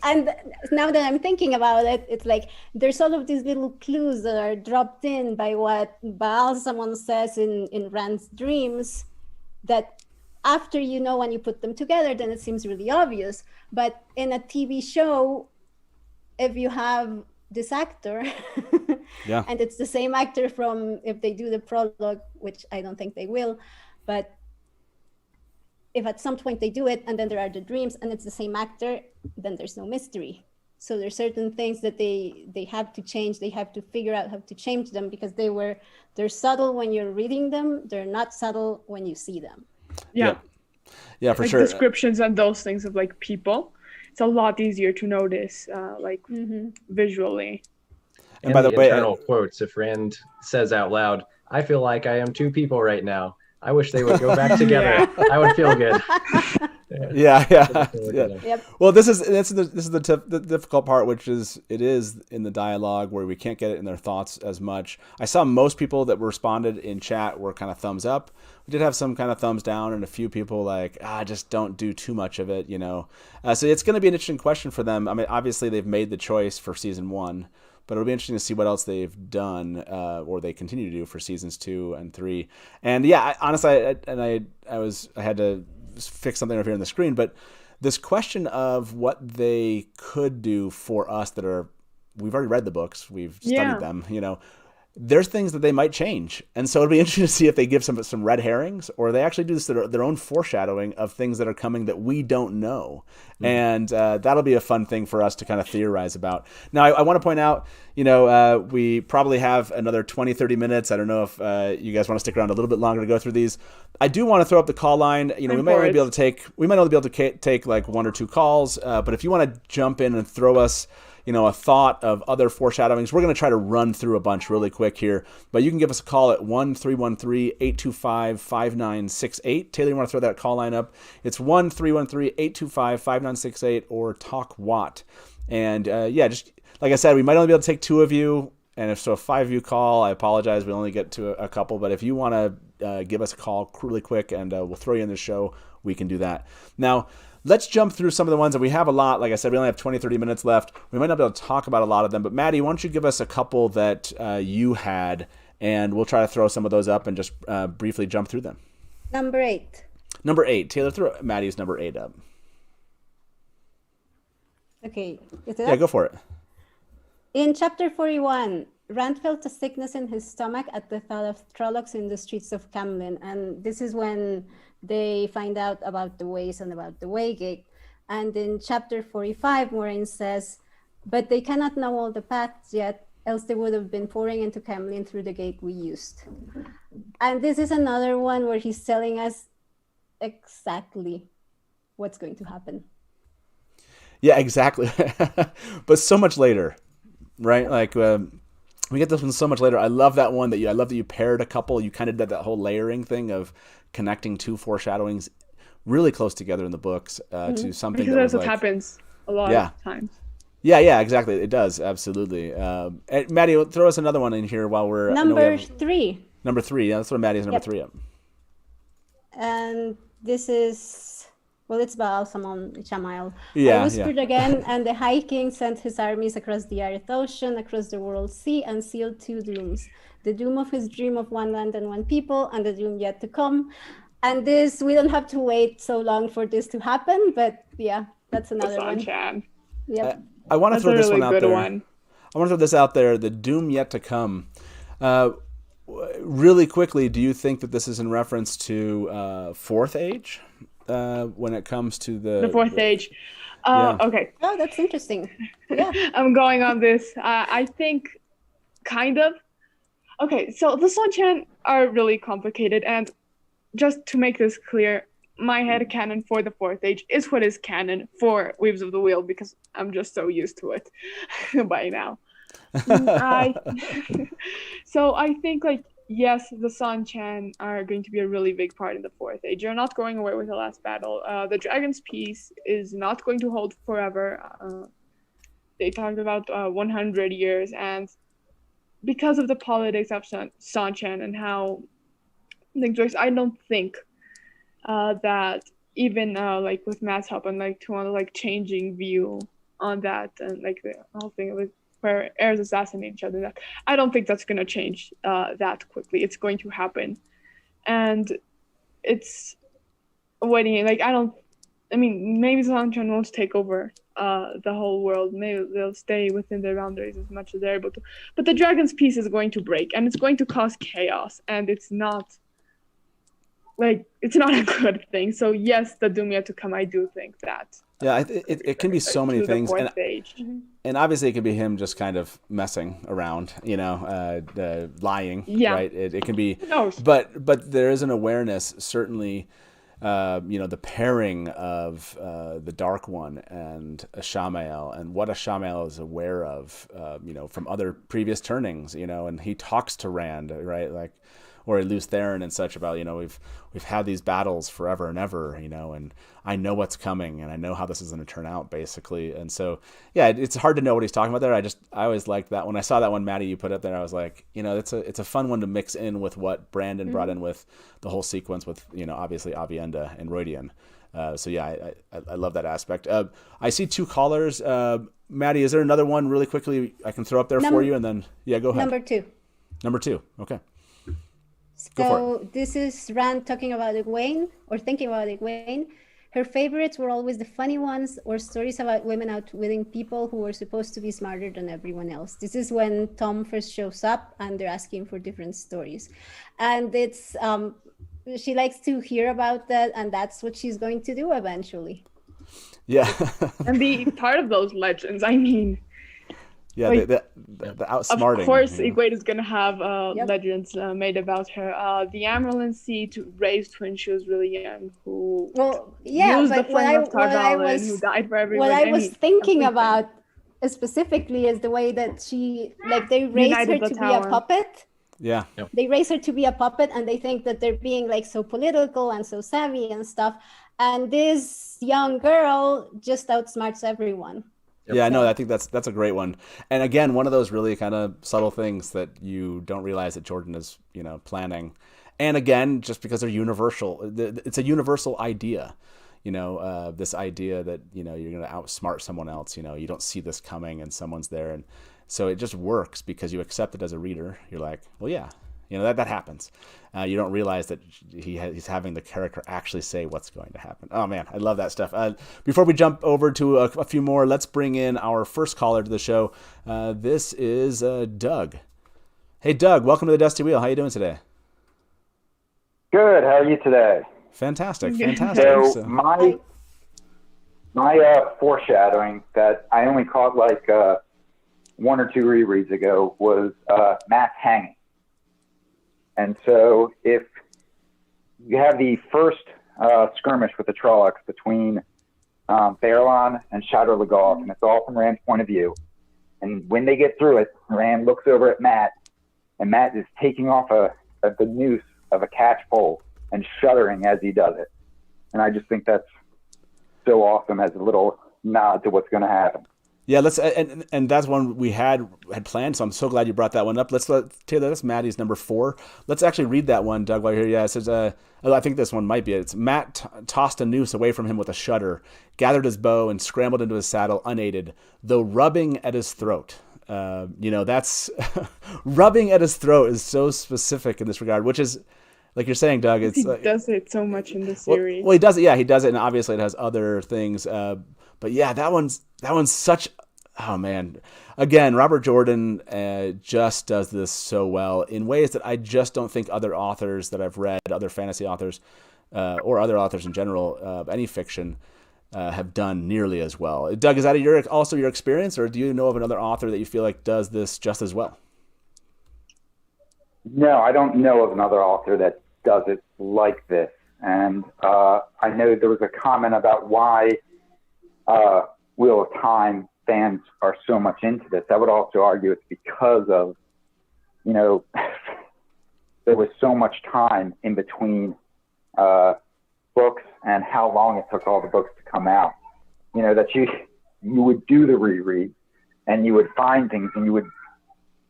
and now that I'm thinking about it, it's like there's all of these little clues that are dropped in by what Baal someone says in Rand's dreams that after you know when you put them together, then it seems really obvious. But in a TV show, if you have this actor Yeah. and it's the same actor from if they do the prologue, which I don't think they will, but if at some point they do it and then there are the dreams and it's the same actor, then there's no mystery. So there's certain things that they have to change. They have to figure out how to change them because they're subtle when you're reading them. They're not subtle when you see them. Yeah. Yeah, for Like sure. descriptions and those things of like people. It's a lot easier to notice visually. And by the the way, internal quotes, if Rand says out loud, "I feel like I am two people right now. I wish they would go back together. I would feel good." yeah. Yep. Well, this is the difficult part, which is it is in the dialogue where we can't get it in their thoughts as much. I saw most people that responded in chat were kind of thumbs up. We did have some kind of thumbs down, and a few people like, just don't do too much of it, you know. So it's going to be an interesting question for them. I mean, obviously they've made the choice for season 1, but it'll be interesting to see what else they've done or they continue to do for seasons 2 and 3. And yeah, honestly, I had to fix something over here on the screen, but this question of what they could do for us we've already read the books, we've studied them, you know, there's things that they might change. And so it'll be interesting to see if they give some red herrings or they actually do their own foreshadowing of things that are coming that we don't know. Mm-hmm. And that'll be a fun thing for us to kind of theorize about. Now, I want to point out, you know, we probably have another 20, 30 minutes. I don't know if you guys want to stick around a little bit longer to go through these. I do want to throw up the call line. You know, we might only be able to take like 1 or 2 calls. But if you want to jump in and throw us, you know, a thought of other foreshadowings. We're going to try to run through a bunch really quick here, but you can give us a call at 1-313-825-5968. Taylor, you want to throw that call line up? It's 1-313-825-5968 or talk Watt. And just like I said, we might only be able to take 2 of you. And if 5 of you call, I apologize. We only get to a couple, but if you want to give us a call really quick and we'll throw you in the show, we can do that. Now, let's jump through some of the ones, and we have a lot. Like I said, we only have 20, 30 minutes left. We might not be able to talk about a lot of them, but Maddie, why don't you give us a couple that you had, and we'll try to throw some of those up and just briefly jump through them. Number 8. Taylor, throw Maddie's number 8 up. Okay. Is it Yeah, up? go for it. In chapter 41, Rand felt a sickness in his stomach at the thought of Trollocs in the streets of Camlin, and this is when they find out about the ways and about the Waygate. And in chapter 45, Moraine says, "But they cannot know all the paths yet, else they would have been pouring into Camlin through the gate we used." And this is another one where he's telling us exactly what's going to happen. Yeah, exactly. But so much later, right? Like we get this one so much later. I love that one I love that you paired a couple. You kind of did that whole layering thing of connecting 2 foreshadowings really close together in the books to something because that was that's what like, happens a lot of times. Yeah, exactly. It does, absolutely. Maddie, throw us another one in here while we're... Number 3. Number 3, yeah, that's what Maddie's number 3 up. And this is, well, it's Baal Samon Chamail. Yeah, I whispered again, and the High King sent his armies across the Arid Ocean, across the World Sea, and sealed 2 dooms. The doom of his dream of one land and one people, and the doom yet to come. And this, we don't have to wait so long for this to happen, but yeah, that's another one. San-Chan. Yep. I want to throw this really one out good there. one. I want to throw this out there, the doom yet to come. Really quickly, do you think that this is in reference to Fourth Age when it comes to the Fourth Age? Yeah. Okay. Oh, that's interesting. Yeah. I'm going on this. I think kind of. Okay, so the San-Chan are really complicated, and just to make this clear, my headcanon for the Fourth Age is what is canon for Weaves of the Wheel, because I'm just so used to it by now. So I think, like, yes, the San-Chan are going to be a really big part in the Fourth Age. You're not going away with the last battle. The Dragon's Peace is not going to hold forever. They talked about 100 years, and because of the politics of San-Chan and how things works, I don't think that even like with Matt's help and like to like changing view on that and like the whole thing with where heirs assassinate each other, that I don't think that's going to change that quickly. It's going to happen, and it's waiting. Like I mean, maybe San-Chan won't take over the whole world. Maybe they'll stay within their boundaries as much as they're able to. But the Dragon's Peace is going to break, and it's going to cause chaos, and it's not a good thing. So yes, the doom yet to come, I do think that. Yeah, it can be so many things, and obviously it could be him just kind of messing around, lying. Yeah. Right. It can be. Who knows? But there is an awareness, certainly. The pairing of the Dark One and Ashamael, and what Ashamael is aware of, from other previous turnings, and he talks to Rand, right, like, or Luce Theron and such about, we've had these battles forever and ever, and I know what's coming and I know how this is going to turn out, basically. And so, yeah, it's hard to know what he's talking about there. I always liked that. When I saw that one, Maddie, you put up there, I was like, it's a fun one to mix in with what Brandon brought in with the whole sequence with, obviously Avienda and Roydian. So yeah, I love that aspect. I see 2 callers. Maddie, is there another one really quickly I can throw up there for you? And then, yeah, go ahead. Number two. Okay. So this is Rand talking about Egwene, or thinking about Egwene. Her favorites were always the funny ones, or stories about women outwitting people who were supposed to be smarter than everyone else. This is when Tom first shows up and they're asking for different stories. And it's she likes to hear about that, and that's what she's going to do eventually. Yeah. And be part of those legends. I mean, yeah, like, the outsmarting. Of course, Egwene is going to have legends made about her. The Amaryllis Seed raised when she was really young, who used the flame of Tarvalin, who died for everyone. What I was thinking about specifically is the way that they raised her to be a puppet. Yeah. They raise her to be a puppet, and they think that they're being like so political and so savvy and stuff. And this young girl just outsmarts everyone. Yeah, no, I think that's a great one. And again, one of those really kind of subtle things that you don't realize that Jordan is, planning. And again, just because they're universal, it's a universal idea. This idea that, you're going to outsmart someone else, you don't see this coming and someone's there. And so it just works because you accept it as a reader. You're like, well, yeah, that happens. You don't realize that he's having the character actually say what's going to happen. Oh, man, I love that stuff. Before we jump over to a few more, let's bring in our first caller to the show. This is Doug. Hey, Doug, welcome to the Dusty Wheel. How you doing today? Good. How are you today? Fantastic. So my foreshadowing that I only caught like 1 or 2 rereads ago was Matt's hanging. And so if you have the first skirmish with the Trollocs between Fairlawn and Shadow Legoth, and it's all from Rand's point of view. And when they get through it, Rand looks over at Matt, and Matt is taking off the noose of a catch pole and shuddering as he does it. And I just think that's so awesome as a little nod to what's going to happen. Yeah, let's and that's one we had planned. So I'm so glad you brought that one up. Taylor, that's Maddie's number 4. Let's actually read that one, Doug, while you're here. Yeah, it says, I think this one might be it. It's Matt tossed a noose away from him with a shudder, gathered his bow, and scrambled into his saddle unaided, though rubbing at his throat. That's rubbing at his throat is so specific in this regard, which is, like you're saying, Doug. It's He does it so much in the series. Well, he does it. Yeah, he does it, and obviously it has other things. But yeah, that one's such. Oh man, again, Robert Jordan just does this so well in ways that I just don't think other authors that I've read, other fantasy authors, or other authors in general, any fiction, have done nearly as well. Doug, is that also your experience, or do you know of another author that you feel like does this just as well? No, I don't know of another author that does it like this. And I know there was a comment about why Wheel of Time fans are so much into this. I would also argue it's because of, there was so much time in between books and how long it took all the books to come out. That you would do the reread and you would find things and you would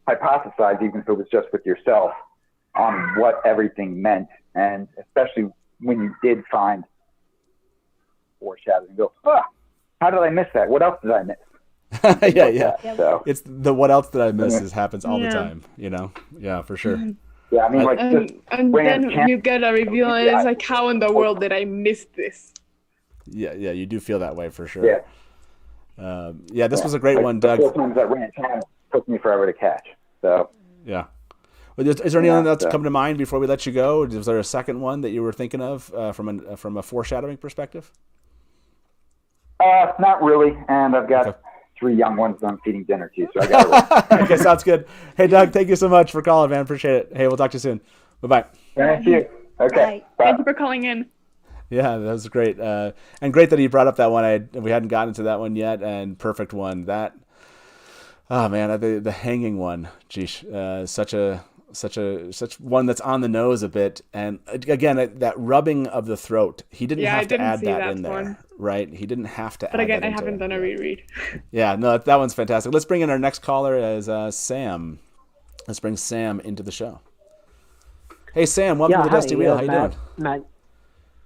hypothesize, even if it was just with yourself, on what everything meant. And especially when you did find foreshadowing, you go, how did I miss that? What else did I miss? Yeah. So it's the what else did I miss happens all the time, Yeah, for sure. Yeah, I mean, like, and then you get a reveal, and it's like, how in the world did I miss this? Yeah, you do feel that way for sure. Yeah. This was a great one, Doug. The 4 times that ran took me forever to catch. So yeah. Well, is there anything else come to mind before we let you go? Was there a second one that you were thinking of from a foreshadowing perspective? Not really, and I've got 3 young ones I'm feeding dinner to, so I got to run. Okay, sounds good. Hey, Doug, thank you so much for calling, man. Appreciate it. Hey, we'll talk to you soon. Bye-bye. Thank you. Okay. Bye. Thank you for calling in. Yeah, that was great. And great that he brought up that one. We hadn't gotten to that one yet, and perfect one. Oh man, the hanging one. Geesh, such one that's on the nose a bit. And again, that rubbing of the throat. He didn't have to add that in there, right? He didn't have to. But again, I haven't done a reread. Yeah, no, that one's fantastic. Let's bring in our next caller as Sam. Let's bring Sam into the show. Hey, Sam, welcome to the Dusty Wheel. How you doing? Matt.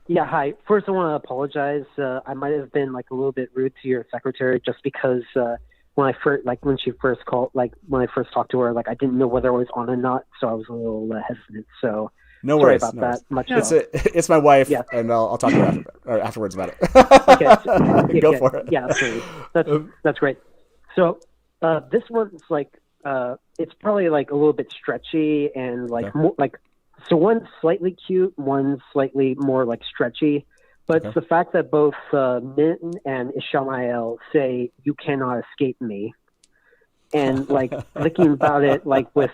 Yeah, hi. First, I want to apologize. I might have been a little bit rude to your secretary, just because when she first called, when I first talked to her, I didn't know whether I was on or not, so I was a little hesitant. So no sorry worries about that. Much it's my wife, and I'll talk to her afterwards about it. Okay, go for it. Yeah, absolutely. That's great. So this one's it's probably a little bit stretchy and more so one's slightly cute, one's slightly more stretchy. But it's the fact that both Min and Ishmael say, "You cannot escape me," and thinking about it, with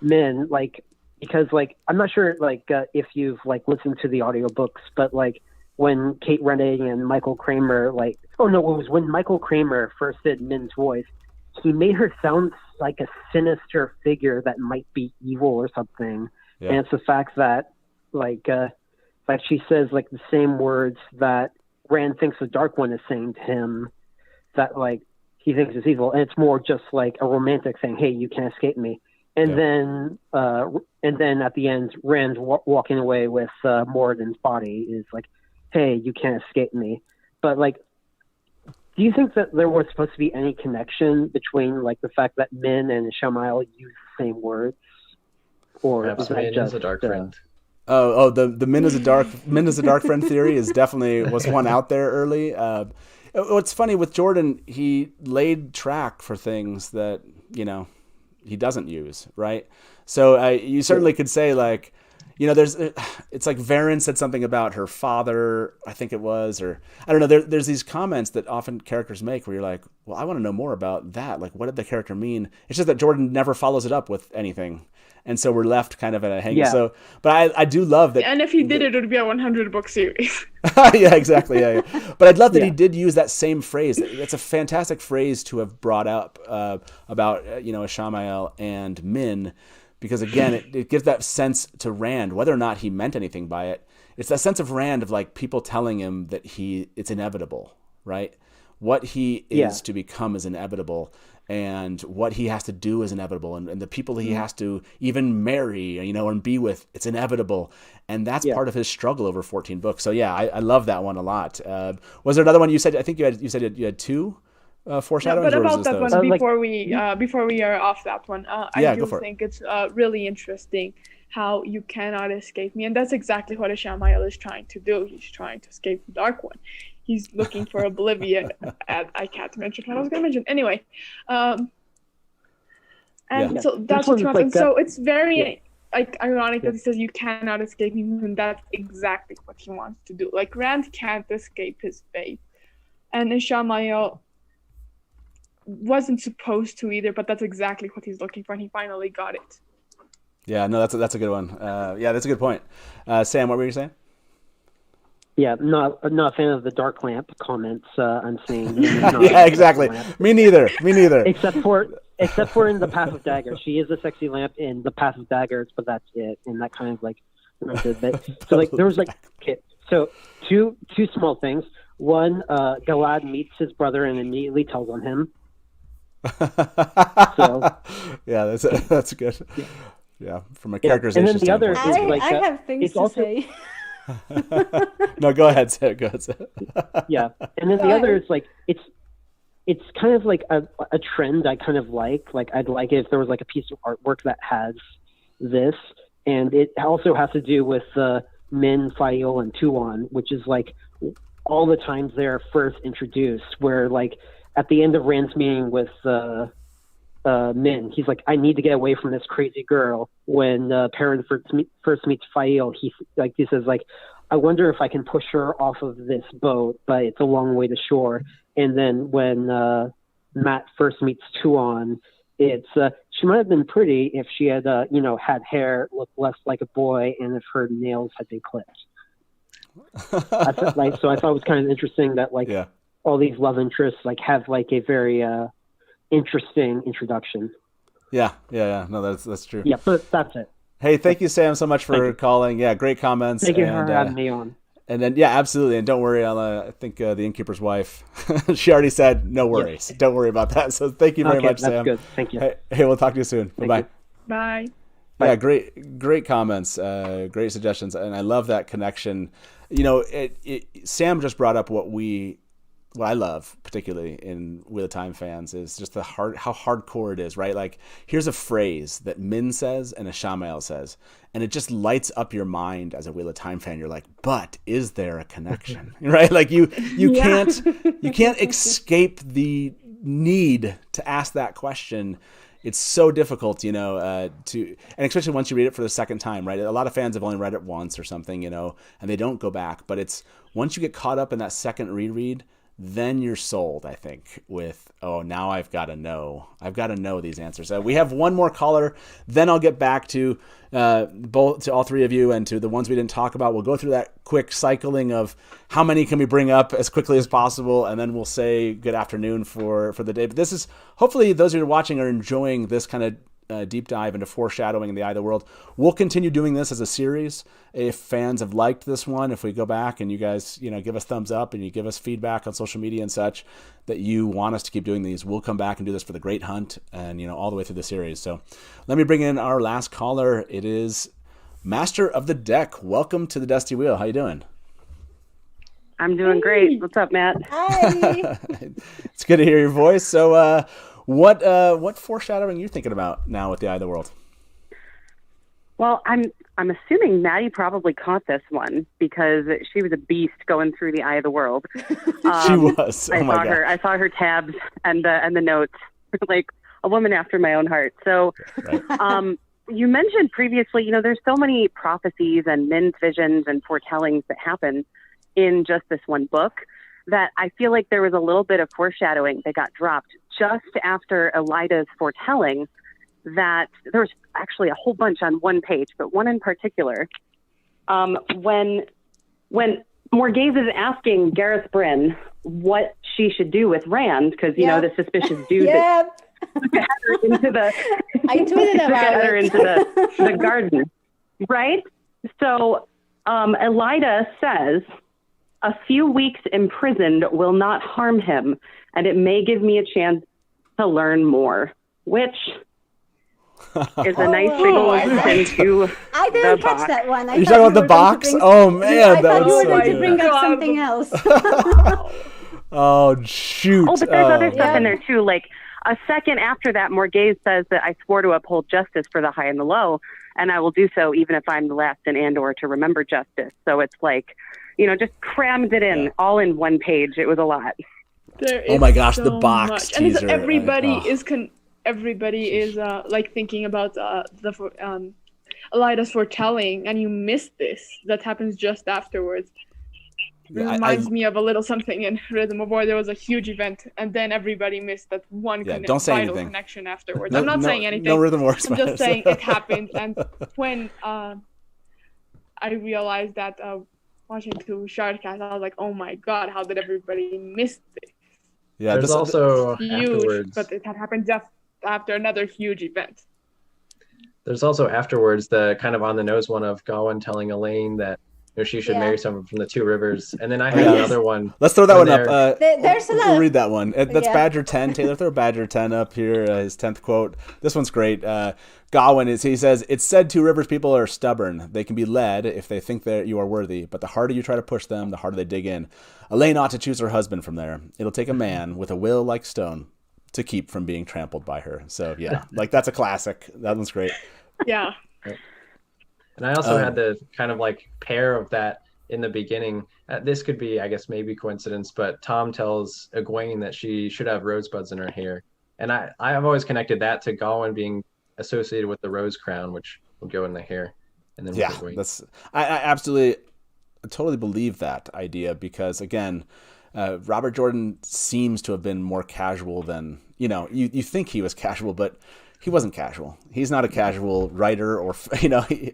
Min, because I'm not sure if you've listened to the audiobooks, but when Kate Renning and Michael Kramer it was when Michael Kramer first did Min's voice, he made her sound like a sinister figure that might be evil or something. Yeah. And it's the fact that she says the same words that Rand thinks the Dark One is saying to him, that he thinks is evil, and it's more just a romantic saying, "Hey, you can't escape me." And then at the end, Rand walking away with Moradin's body is "Hey, you can't escape me." But do you think that there was supposed to be any connection between the fact that Min and Ishmael use the same words, or perhaps Min is a dark friend? The Min is a dark friend theory was one out there early. What's funny with Jordan, he laid track for things that he doesn't use, right? So you certainly could say it's Varen said something about her father, I think it was, or I don't know. There's these comments that often characters make where you're well, I want to know more about that. What did the character mean? It's just that Jordan never follows it up with anything. And so we're left kind of at a hang. Yeah. So, but I do love that. And if he did it would be a 100-book series. Yeah, exactly. Yeah. But I'd love that he did use that same phrase. It's a fantastic phrase to have brought up about Ishmael and Min, because again, it gives that sense to Rand, whether or not he meant anything by it. It's that sense of Rand of people telling him that it's inevitable, right? what he is to become is inevitable, and what he has to do is inevitable, and the people he has to even marry, and be with, it's inevitable. And that's part of his struggle over 14 books. So yeah, I love that one a lot. Was there another one you said? I think you said you had two foreshadowings. No, but about that those? one, before we are off that one, I do think it's really interesting how you cannot escape me, and that's exactly what Ishamael is trying to do. He's trying to escape the Dark One. He's looking for oblivion. I can't mention what I was going to mention. Anyway, so that's what happens. So it's very ironic that he says you cannot escape me, and that's exactly what he wants to do. Like, Rand can't escape his fate, and Ishamael wasn't supposed to either, but that's exactly what he's looking for, and he finally got it. Yeah, no, that's a good one. That's a good point. Sam, what were you saying? Yeah, not a fan of the dark lamp comments. I'm saying. Yeah, exactly. Me neither. Except for in the Path of Daggers, she is a sexy lamp in the Path of Daggers, but that's it. And that kind of like, so like there was like, okay, so two small things. One, Galad meets his brother and immediately tells on him. So yeah, that's good. Yeah, from a characterization and then the other standpoint. is like I have things to say. No, go ahead, Sam. Yeah, and then the other is like it's kind of like a trend I kind of like. Like, I'd like it if there was like a piece of artwork that has this, and it also has to do with Min, Fael, and Tuon, which is like all the times they're first introduced, where like at the end of Rand's meeting with Min, he's like, I need to get away from this crazy girl. When Perrin first meets Fael, he says like, I wonder if I can push her off of this boat, but it's a long way to shore. And then when Matt first meets Tuon, it's she might have been pretty if she had had hair, looked less like a boy, and if her nails had been clipped. So I thought it was kind of interesting that all these love interests like have like a very interesting introduction. Yeah. No, that's true. Yeah, but that's it. Hey, thank you, Sam, so much for calling. Yeah, great comments. Thank you for having me on. And then, yeah, absolutely. And don't worry, I think the Innkeeper's wife, she already said no worries. Yes. Don't worry about that. So thank you very much, Sam. Good. Thank you. Hey, we'll talk to you soon. Bye-bye. Bye. Yeah, great comments, great suggestions, and I love that connection. Sam just brought up what I love particularly in Wheel of Time fans is just how hardcore it is, right? Like, here's a phrase that Min says and Ishamael says, and it just lights up your mind as a Wheel of Time fan. You're like, but is there a connection, right? Like you can't escape the need to ask that question. It's so difficult, and especially once you read it for the second time, right? A lot of fans have only read it once or something, and they don't go back. But it's once you get caught up in that second reread, then you're sold, I think, with, now I've got to know these answers. We have one more caller, then I'll get back to all three of you and to the ones we didn't talk about. We'll go through that quick cycling of how many can we bring up as quickly as possible, and then we'll say good afternoon for the day. But this is, hopefully those who are watching are enjoying this kind of deep dive into foreshadowing in the Eye of the World. We'll continue doing this as a series. If fans have liked this one, if we go back and you guys, give us thumbs up and you give us feedback on social media and such that you want us to keep doing these, we'll come back and do this for the Great Hunt and, all the way through the series. So let me bring in our last caller. It is Master of the Deck. Welcome to the Dusty Wheel. How you doing? I'm doing great. What's up, Matt? Hi. It's good to hear your voice. So, what foreshadowing are you thinking about now with the Eye of the World? Well, I'm assuming Maddie probably caught this one because she was a beast going through the Eye of the World. She was. Oh my God. I saw her tabs and the notes, like a woman after my own heart. So, right. You mentioned previously, there's so many prophecies and Min's visions and foretellings that happen in just this one book that I feel like there was a little bit of foreshadowing that got dropped just after Elaida's foretelling, that there was actually a whole bunch on one page, but one in particular, when Morghese is asking Gareth Bryn what she should do with Rand, because the suspicious dude that took her into the I tweeted about it. into the garden, right? So Elaida says, a few weeks imprisoned will not harm him, and it may give me a chance to learn more, which is a nice big allusion to I didn't the catch box. that one. You talking about the box? Oh man, I that thought you was were so going to good. bring up something else. Oh shoot! Oh, but there's other stuff in Yeah. there too. Like a second after that, Morghese says that I swore to uphold justice for the high and the low, and I will do so even if I'm the last in Andor to remember justice. So it's like, just crammed it in all in one page. It was a lot. Oh my gosh, the so box much. And it's- teaser. everybody is like thinking about Elida's foretelling, and you miss this. That happens just afterwards. It Yeah, reminds me of a little something in Rhythm of War. There was a huge event, and then everybody missed that one don't say vital anything. connection afterwards. No- I'm not no- saying anything. no Rhythm of War I'm spoilers. just saying it happened. And when I realized that watching two Shardcast, I was like, oh my god, how did everybody miss this? Yeah, There's also Huge, afterwards. but it had happened just after another huge event. There's also afterwards the kind of on the nose one of Gawain telling Elaine that she should marry someone from the Two Rivers, and then I had another one. Let's throw that when one up. There's a lot. We'll read that one. That's Yeah. Badger 10. Taylor, throw Badger 10 up here. His 10th quote. This one's great. Gawain he says, "It's said Two Rivers people are stubborn. They can be led if they think that you are worthy, but the harder you try to push them, the harder they dig in. Elaine ought to choose her husband from there. It'll take a man with a will like stone to keep from being trampled by her." So yeah, like that's a classic. That one's great. Yeah. And I also had the kind of like pair of that in the beginning. This could be, I guess, maybe coincidence, but Tom tells Egwene that she should have rosebuds in her hair. And I've always connected that to Gawain being associated with the rose crown, which will go in the hair. And then Yeah, I absolutely, totally believe that idea because, again, Robert Jordan seems to have been more casual than, you think he was casual, but he wasn't casual. He's not a casual writer or,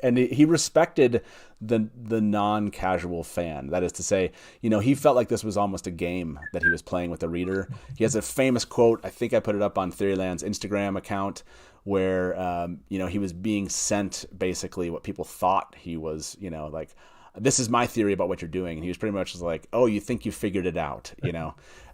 and he respected the non-casual fan. That is to say, he felt like this was almost a game that he was playing with the reader. He has a famous quote. I think I put it up on Theoryland's Instagram account where, he was being sent basically what people thought he was, like, this is my theory about what you're doing. And he was pretty much just like, oh, you think you figured it out,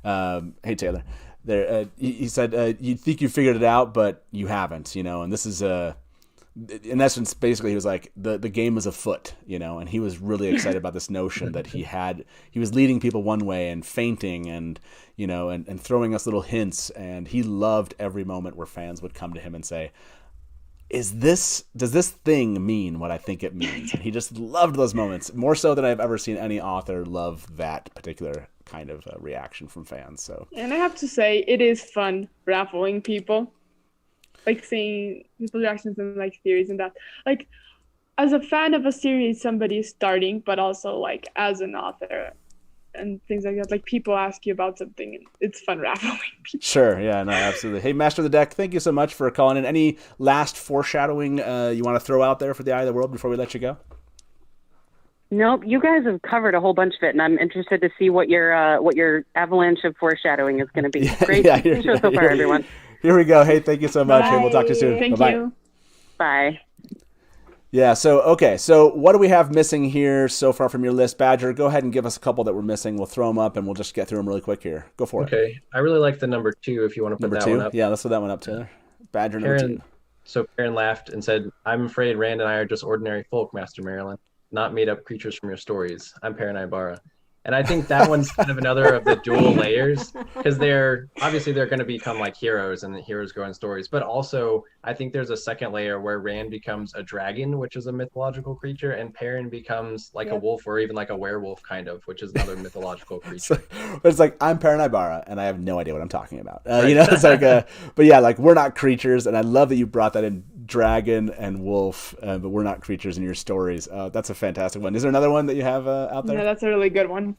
Hey, Taylor. There, he said, you think you figured it out, but you haven't, and this is in essence, basically he was like, the game is afoot, and he was really excited about this notion that he was leading people one way and feinting and, and throwing us little hints. And he loved every moment where fans would come to him and say, does this thing mean what I think it means? And he just loved those moments more so than I've ever seen any author love that particular kind of reaction from fans. So, and I have to say, it is fun raffling people, like seeing people's reactions and like theories and that. Like, as a fan of a series, somebody is starting, but also like as an author and things like that. Like people ask you about something, and it's fun raffling people. Sure, yeah, no, absolutely. Hey, Master of the Deck, thank you so much for calling in. Any last foreshadowing you want to throw out there for the Eye of the World before we let you go? Nope, you guys have covered a whole bunch of it, and I'm interested to see what your avalanche of foreshadowing is going to be. Great show so far, everyone. Here we go. Hey, thank you so much. Hey, we'll talk to you soon. Thank Bye-bye. you. Bye. Yeah, so what do we have missing here so far from your list? Badger, go ahead and give us a couple that we're missing. We'll throw them up, and we'll just get through them really quick here. Go for it. Okay, I really like the number 2 if you want to put Number that 2? one up. Yeah, let's throw that one up, Taylor. Badger number 2. So Perrin laughed and said, "I'm afraid Rand and I are just ordinary folk, Master Marilyn, not made-up creatures from your stories. I'm Perrin Ibarra." And I think that one's kind of another of the dual layers, because they're going to become like heroes, and the heroes go in stories. But also, I think there's a second layer where Rand becomes a dragon, which is a mythological creature, and Perrin becomes like a wolf or even like a werewolf kind of, which is another mythological creature. It's like, I'm Perrin Ibarra, and I have no idea what I'm talking about. It's like, but yeah, like we're not creatures, and I love that you brought that in, dragon and wolf, but we're not creatures in your stories. That's a fantastic one. Is there another one that you have out there? Yeah, that's a really good one.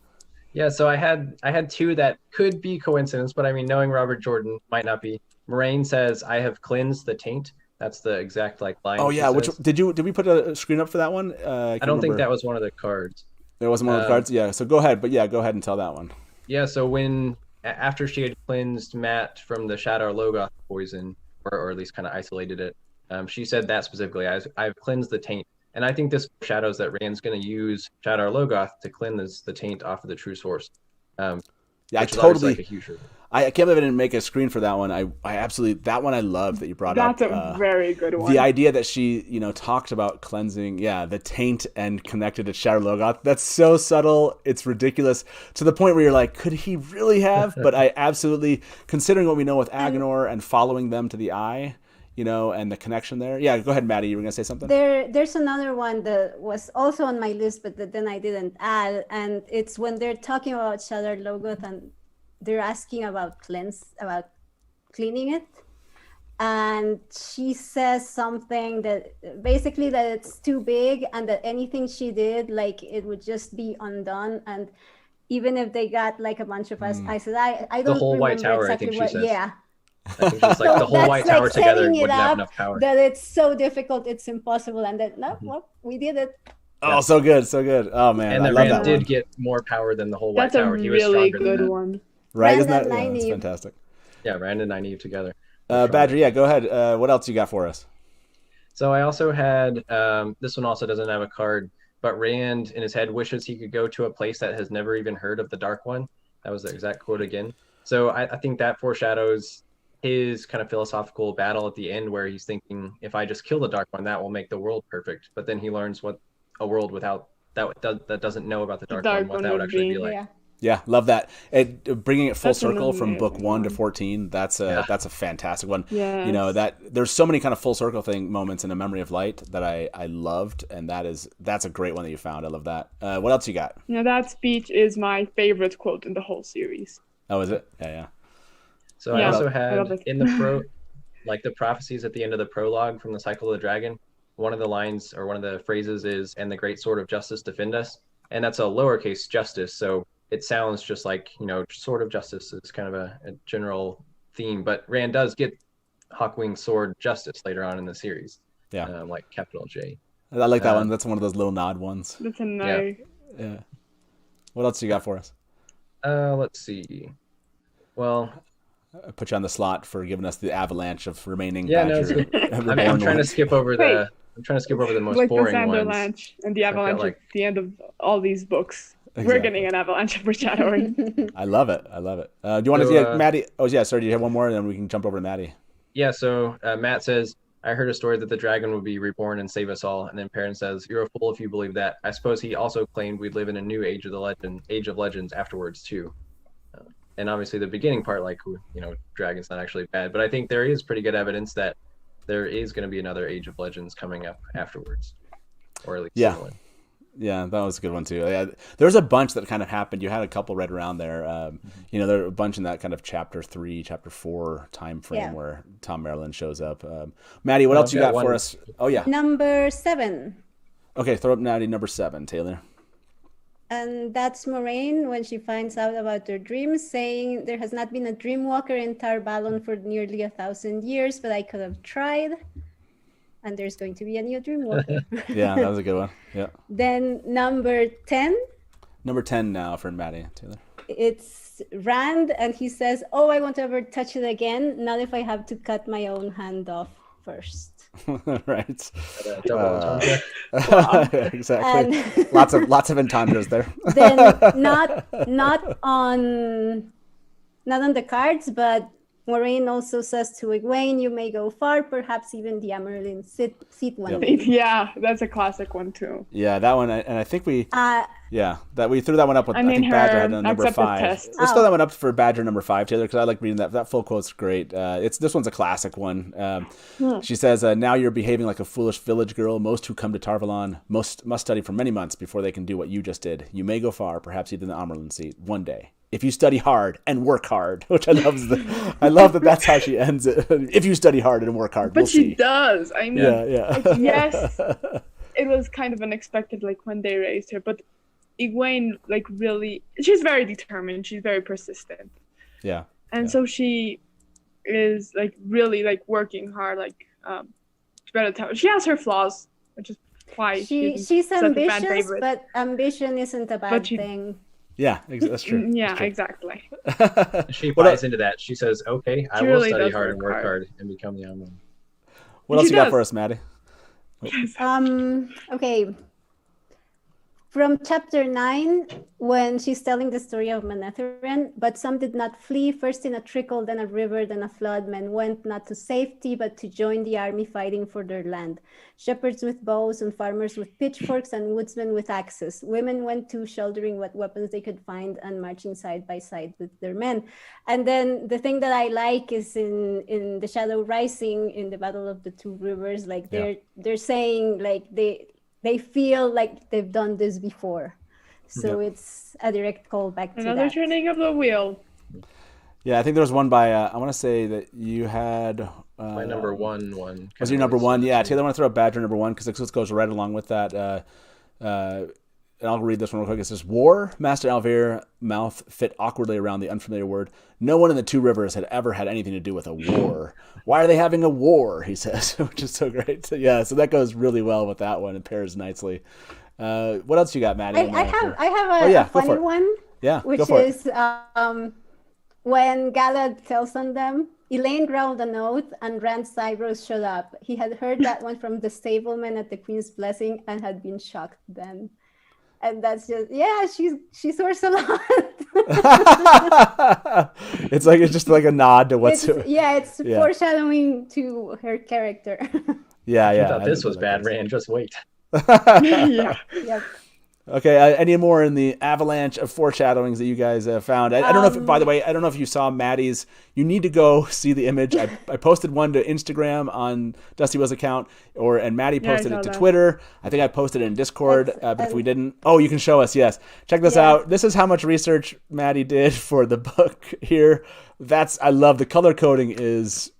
Yeah, so I had 2 that could be coincidence, but I mean, knowing Robert Jordan, might not be. Moraine says, "I have cleansed the taint." That's the exact like line. Oh yeah, which did we put a screen up for that one? I don't think that was one of the cards. There wasn't one of the cards. Yeah, so go ahead, but yeah, go ahead and tell that one. Yeah, so after she had cleansed Matt from the Shadow Logoth poison, or at least kind of isolated it, she said that specifically, "I've cleansed the taint." And I think this shadows that Rand's going to use Shadow Logoth to cleanse the taint off of the True Source. Yeah, I totally. Like a huge I can't believe I didn't make a screen for that one. I absolutely, that one I love that you brought up. That's a very good one. The idea that she, talked about cleansing, the taint and connected to Shadow Logoth. That's so subtle. It's ridiculous to the point where you're like, could he really have? But I absolutely, considering what we know with Agenor and following them to the eye, and the connection there. Yeah, go ahead, Maddie. You were going to say something? There's another one that was also on my list, but that then I didn't add. And it's when they're talking about Shadow Logoth and they're asking about cleaning it. And she says something that basically that it's too big and that anything she did, like it would just be undone. And even if they got like a bunch of us, I said, I don't the whole remember White Tower, exactly I think what, she says. yeah. I think just like the whole White Tower together wouldn't have enough power. That it's so difficult, it's impossible, and that well, we did it. Oh, so good, so good. Oh man, and I then love Rand that did one. get more power than the whole White That's Tower. a He was really stronger good than that. one. Right? Rand Isn't that and that's Nynaeve. fantastic? Yeah, Rand and Nynaeve together. Badger, yeah, go ahead. What else you got for us? So I also had this one also doesn't have a card, but Rand in his head wishes he could go to a place that has never even heard of the Dark One. That was the exact quote again. So I think that foreshadows his kind of philosophical battle at the end, where he's thinking, if I just kill the Dark One, that will make the world perfect. But then he learns what a world without that doesn't know about the Dark One, what that would actually be like. Yeah. Yeah, love that. Bringing it full That's circle an from book amazing 1 to one. 14. That's a fantastic one. Yes. That there's so many kind of full circle moments in A Memory of Light that I loved, and that's a great one that you found. I love that. What else you got? That speech is my favorite quote in the whole series. Oh, is it? Yeah. So Yeah, I also I love had it. in the like the prophecies at the end of the prologue from the Cycle of the Dragon, one of the lines or one of the phrases is, "And the great sword of justice defend us," and that's a lowercase justice. So it sounds just like, sword of justice is kind of a general theme, but Rand does get Hawkwing's sword justice later on in the series. Yeah. Like capital J. I like that one. That's one of those little nod ones. That's a nice. Yeah. What else you got for us? Let's see. Well, I put you on the slot for giving us the avalanche of remaining. Yeah, no, Badger I'm trying to skip over Wait. the most Like the boring ones. avalanche and the avalanche like- at the end of all these books. Exactly. We're getting an avalanche of foreshadowing. I love it. Do you want to see Maddie? Oh yeah, sorry. Do you have one more, and then we can jump over to Maddie? Yeah, so Matt says, I heard a story that the dragon would be reborn and save us all. And then Perrin says, you're a fool if you believe that. I suppose he also claimed we'd live in a new age of legends afterwards too. And obviously the beginning part, like, dragon's not actually bad. But I think there is pretty good evidence that there is going to be another age of legends coming up afterwards. Or at least similar. Yeah, that was a good one too. Yeah, there's a bunch that kind of happened. You had a couple read around there. There are a bunch in that kind of chapter 3, chapter 4 time frame where Tom Maryland shows up. Maddie, what else you got for us? Oh yeah, Number 7. Okay, throw up Maddie number 7, Taylor. And that's Moraine when she finds out about their dreams, saying there has not been a dream walker in Tar Valon for nearly 1,000 years, but I could have tried. And there's going to be a new dream walker. Yeah, that was a good one. Yeah. Then number 10. Number 10 now for Maddie, Taylor. It's Rand, and he says, "Oh, I won't ever touch it again. Not if I have to cut my own hand off first." Right. And Exactly. lots of entendres there. Then not on the cards, but Moraine also says to Egwene, "You may go far, perhaps even the Amerlin seat one day." Yeah, that's a classic one too. Yeah, that one, and I think we that we threw that one up with. I think her Badger had a number 5. test. Let's throw that one up for Badger number 5, Taylor, because I like reading that. That full quote's great. This one's a classic one. She says, "Now you're behaving like a foolish village girl. Most who come to Tar Valon must study for many months before they can do what you just did. You may go far, perhaps even the Amerlin seat one day. If you study hard and work hard," which I love that that's how she ends it. If you study hard and work hard, But we'll she see. does. I mean, Yeah. yes, it was kind of unexpected, like when they raised her. But Egwene, like, really, she's very determined. She's very persistent. Yeah. And so she is like really like working hard. Like, she has her flaws, which is why She's such a fan ambitious, favorite. but ambition isn't a bad thing. Yeah, that's true. Yeah, That's true. exactly. She buys into that. She says, okay, I She will really study does hard and work work hard. hard and become the Amerlin. What else She you got does. for us, Maddie? Okay. From chapter 9, when she's telling the story of Manetheren, but some did not flee, first in a trickle, then a river, then a flood. Men went not to safety, but to join the army fighting for their land. Shepherds with bows and farmers with pitchforks and woodsmen with axes. Women went to shouldering what weapons they could find and marching side by side with their men. And then the thing that I like is in the Shadow Rising, in the Battle of the Two Rivers, like they're saying like they feel like they've done this before. So it's a direct callback to Another that. turning of the wheel. Yeah, I think there was one by, I want to say that you had... My number one. Was your number one? Yeah, Taylor, I want to throw up Badger number one because this goes right along with that. And I'll read this one real quick. It says, War, Master Alvear, mouth fit awkwardly around the unfamiliar word. No one in the Two Rivers had ever had anything to do with a war. Why are they having a war, he says, which is so great. So, yeah, so that goes really well with that one. It pairs nicely. What else you got, Maddie? I have a funny one. Yeah, which is when Galad tells on them, Elaine growled an oath and Rand's eyebrows showed up. He had heard that one from the stableman at the Queen's Blessing and had been shocked then. And that's just, she swears a lot. It's just like a nod to what's... It's foreshadowing to her character. I thought this was bad, Rand. Just wait. Yep. Okay, any more in the avalanche of foreshadowings that you guys found? I don't know if, by the way, I don't know if you saw Maddie's. You need to go see the image. I posted one to Instagram on Dusty Will's account, and Maddie posted it to Twitter. I think I posted it in Discord, but if we didn't, you can show us, yes. Check this out. This is how much research Maddie did for the book here. I love the color coding is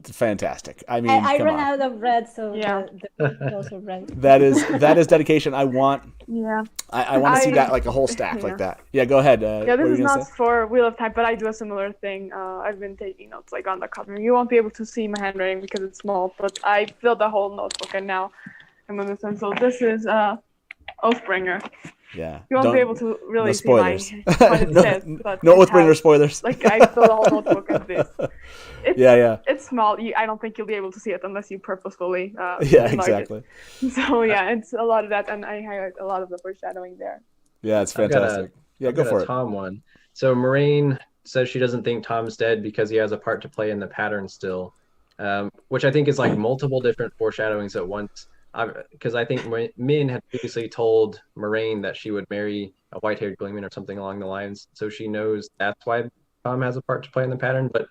fantastic. I mean, I ran out of red, so the also red. That is dedication. I want to see that like a whole stack like that. Yeah, go ahead. This is not for Wheel of Time, but I do a similar thing. I've been taking notes like on the cover. You won't be able to see my handwriting because it's small, but I filled the whole notebook and now I'm on this one. So this is Oathbringer. Yeah. You won't be able to really see what it says. But no Oathbringer spoilers. Like I filled the whole notebook with this. It's small. I don't think you'll be able to see it unless you purposefully exactly. It. So it's a lot of that, and I highlight a lot of the foreshadowing there. Yeah, it's fantastic. Go for it. Tom one. So Moraine says she doesn't think Tom's dead because he has a part to play in the pattern still, which I think is like multiple different foreshadowings at once. Because I think Min had previously told Moraine that she would marry a white-haired gleeman or something along the lines, so she knows that's why Tom has a part to play in the pattern. But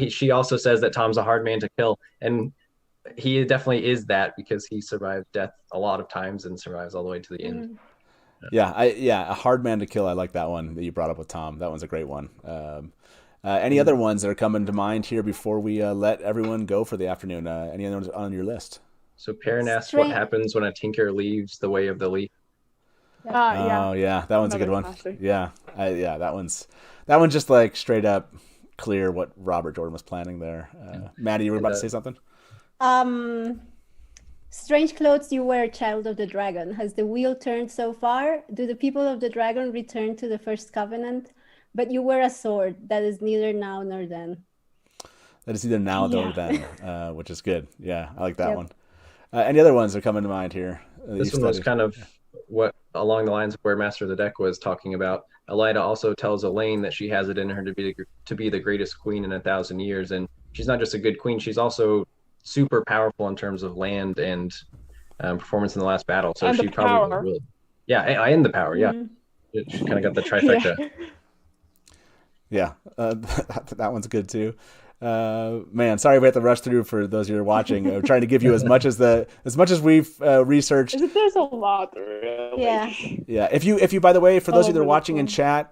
she also says that Tom's a hard man to kill, and he definitely is that because he survived death a lot of times and survives all the way to the end. A hard man to kill. I like that one that you brought up with Tom. That one's a great one. Any other ones that are coming to mind here before we let everyone go for the afternoon? Any other ones on your list? So Perrin asks what happens when a tinker leaves the way of the leaf. That one's a good one. That one's just like straight up clear what Robert Jordan was planning there. Maddie, you were about to say something? Strange clothes you wear, child of the dragon. Has the wheel turned so far? Do the people of the dragon return to the first covenant? But you wear a sword that is neither now nor then. That is either now nor then, which is good. Yeah, I like that one. Any other ones that are coming to mind here? This one was kind of what along the lines of where Master of the Deck was talking about. Elida also tells Elaine that she has it in her to be the greatest queen in 1,000 years, and she's not just a good queen; she's also super powerful in terms of land and performance in the last battle. So she probably will. Yeah, and the power. Yeah, she kind of got the trifecta. Yeah, that one's good too. Man, sorry we have to rush through for those of you who are watching. We're trying to give you as much as we've researched. There's a lot, really. Yeah. If you, by the way, for those of you that are watching in chat,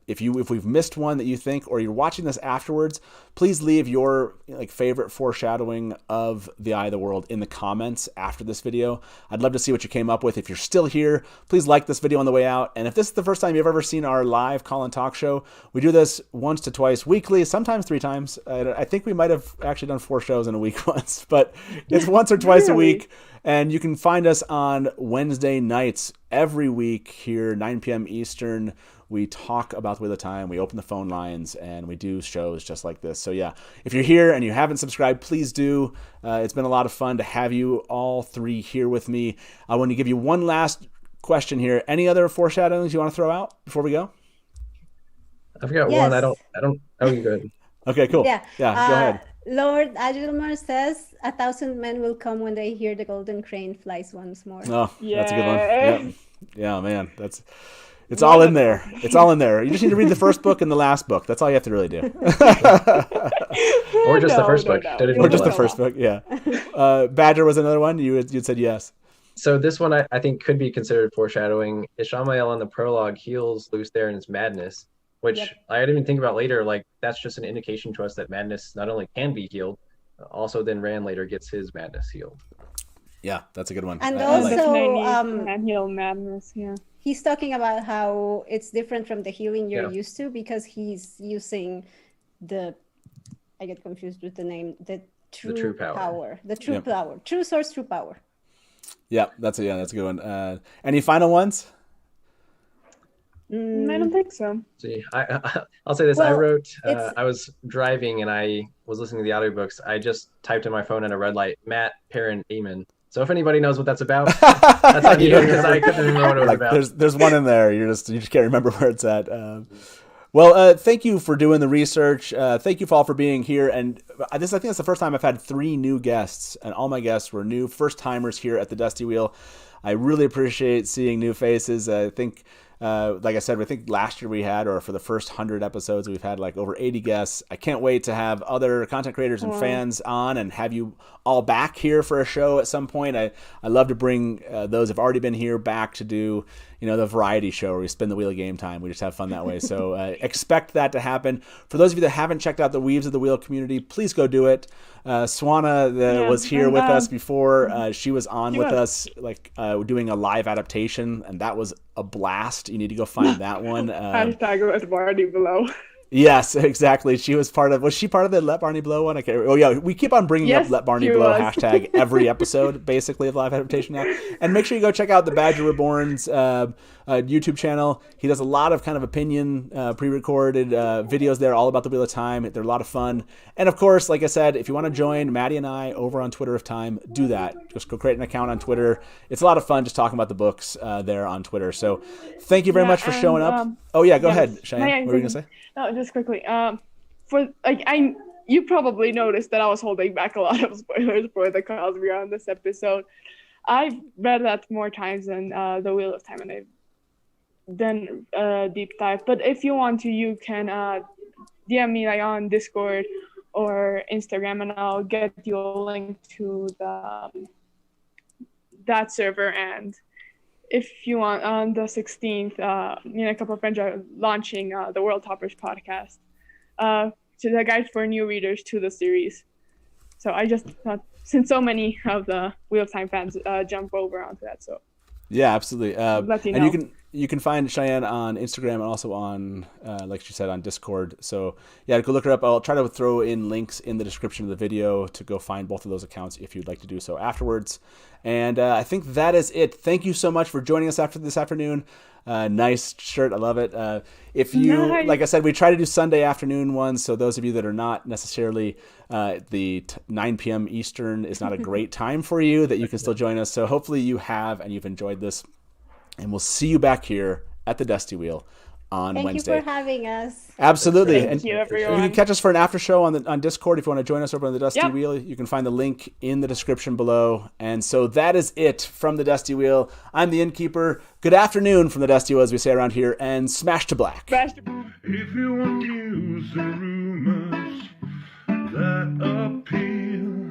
if we've missed one that you think, or you're watching this afterwards, please leave your favorite foreshadowing of the Eye of the World in the comments after this video. I'd love to see what you came up with. If you're still here, please like this video on the way out. And if this is the first time you've ever seen our live call and talk show, we do this once to twice weekly, sometimes 3 times. I think we might have actually done 4 shows in a week once, but it's once or twice a week. And you can find us on Wednesday nights every week here, 9 p.m. Eastern. we talk about the Wheel of Time, we open the phone lines, and we do shows just like this. So yeah, if you're here and you haven't subscribed, please do. It's been a lot of fun to have you all three here with me. I want to give you one last question here. Any other foreshadowings you want to throw out before we go? I forgot one. I don't. Oh, you go ahead. Okay, cool. Yeah, go ahead. Lord Ajah says 1,000 men will come when they hear the golden crane flies once more. Oh, that's a good one. Yep. Yeah, man, it's all in there. It's all in there. You just need to read the first book and the last book. That's all you have to really do. Or just the first book. Or just the first book. Yeah. Badger was another one. You'd said yes. So this one I think could be considered foreshadowing. Ishamael in the prologue heals Lews Therin's madness, which I didn't even think about later. Like, that's just an indication to us that madness not only can be healed, also then Rand later gets his madness healed. Yeah, that's a good one. And also, heal madness. Yeah, he's talking about how it's different from the healing you're used to because he's using I get confused with the name, the true power. The true power. True source, true power. Yeah, that's a good one. Any final ones? I don't think so. See, I'll say this. Well, I wrote, I was driving and I was listening to the audiobooks. I just typed in my phone at a red light, Matt, Perrin, Eamon. So if anybody knows what that's about, that's on you, because I couldn't remember what it was about. There's one in there. You just can't remember where it's at. Well, thank you for doing the research. Thank you all for being here. And I think it's the first time I've had 3 new guests, and all my guests were new first-timers here at the Dusty Wheel. I really appreciate seeing new faces. I think, like I said, I think last year we had, or for the first 100 episodes, we've had like over 80 guests. I can't wait to have other content creators and fans on and have you all back here for a show at some point. I love to bring those who've already been here back to do, the variety show where we spin the wheel of game time. We just have fun that way. So expect that to happen. For those of you that haven't checked out the Weaves of the Wheel community, please go do it. Swana was here with us before. She was on with us, doing a live adaptation, and that was a blast. You need to go find that one. Hashtag with Barney below. Yes, exactly. Was she part of the Let Barney Blow one? Oh yeah, we keep on bringing up Let Barney Blow hashtag every episode, basically, of live adaptation now. And make sure you go check out the Badger Reborn's YouTube channel. He does a lot of kind of opinion, pre-recorded videos there, all about the Wheel of Time. They're a lot of fun. And of course, like I said, if you want to join Maddie and I over on Twitter of Time, do that. Just go create an account on Twitter. It's a lot of fun just talking about the books there on Twitter. So thank you very much for showing up. Go ahead, Cheyenne. What were you gonna say? No, just quickly. You probably noticed that I was holding back a lot of spoilers for the Cosby on this episode. I've read that more times than the Wheel of Time, and I've done a deep dive. But if you want to, you can DM me on Discord or Instagram, and I'll get you a link to that server. And if you want, on the 16th, me and a couple of friends are launching the World Toppers podcast, to the guide for new readers to the series. So I just thought, since so many of the Wheel of Time fans jump over onto that, so yeah, absolutely. Let you know. And you can find Cheyenne on Instagram and also on, like she said, on Discord. So yeah, go look her up. I'll try to throw in links in the description of the video to go find both of those accounts if you'd like to do so afterwards. And I think that is it. Thank you so much for joining us this afternoon. Nice shirt. I love it. If you, like I said, we try to do Sunday afternoon ones. So those of you that are not necessarily the 9 p.m. Eastern is not a great time for you, that you can still join us. So hopefully you have, and you've enjoyed this. And we'll see you back here at the Dusty Wheel on Wednesday. Thank you for having us. Absolutely. Thank you, everyone. You can catch us for an after show on Discord if you want to join us over on the Dusty Wheel. You can find the link in the description below. And so that is it from the Dusty Wheel. I'm the Innkeeper. Good afternoon from the Dusty Wheel, as we say around here, and smash to black. If you want news and rumors that appeal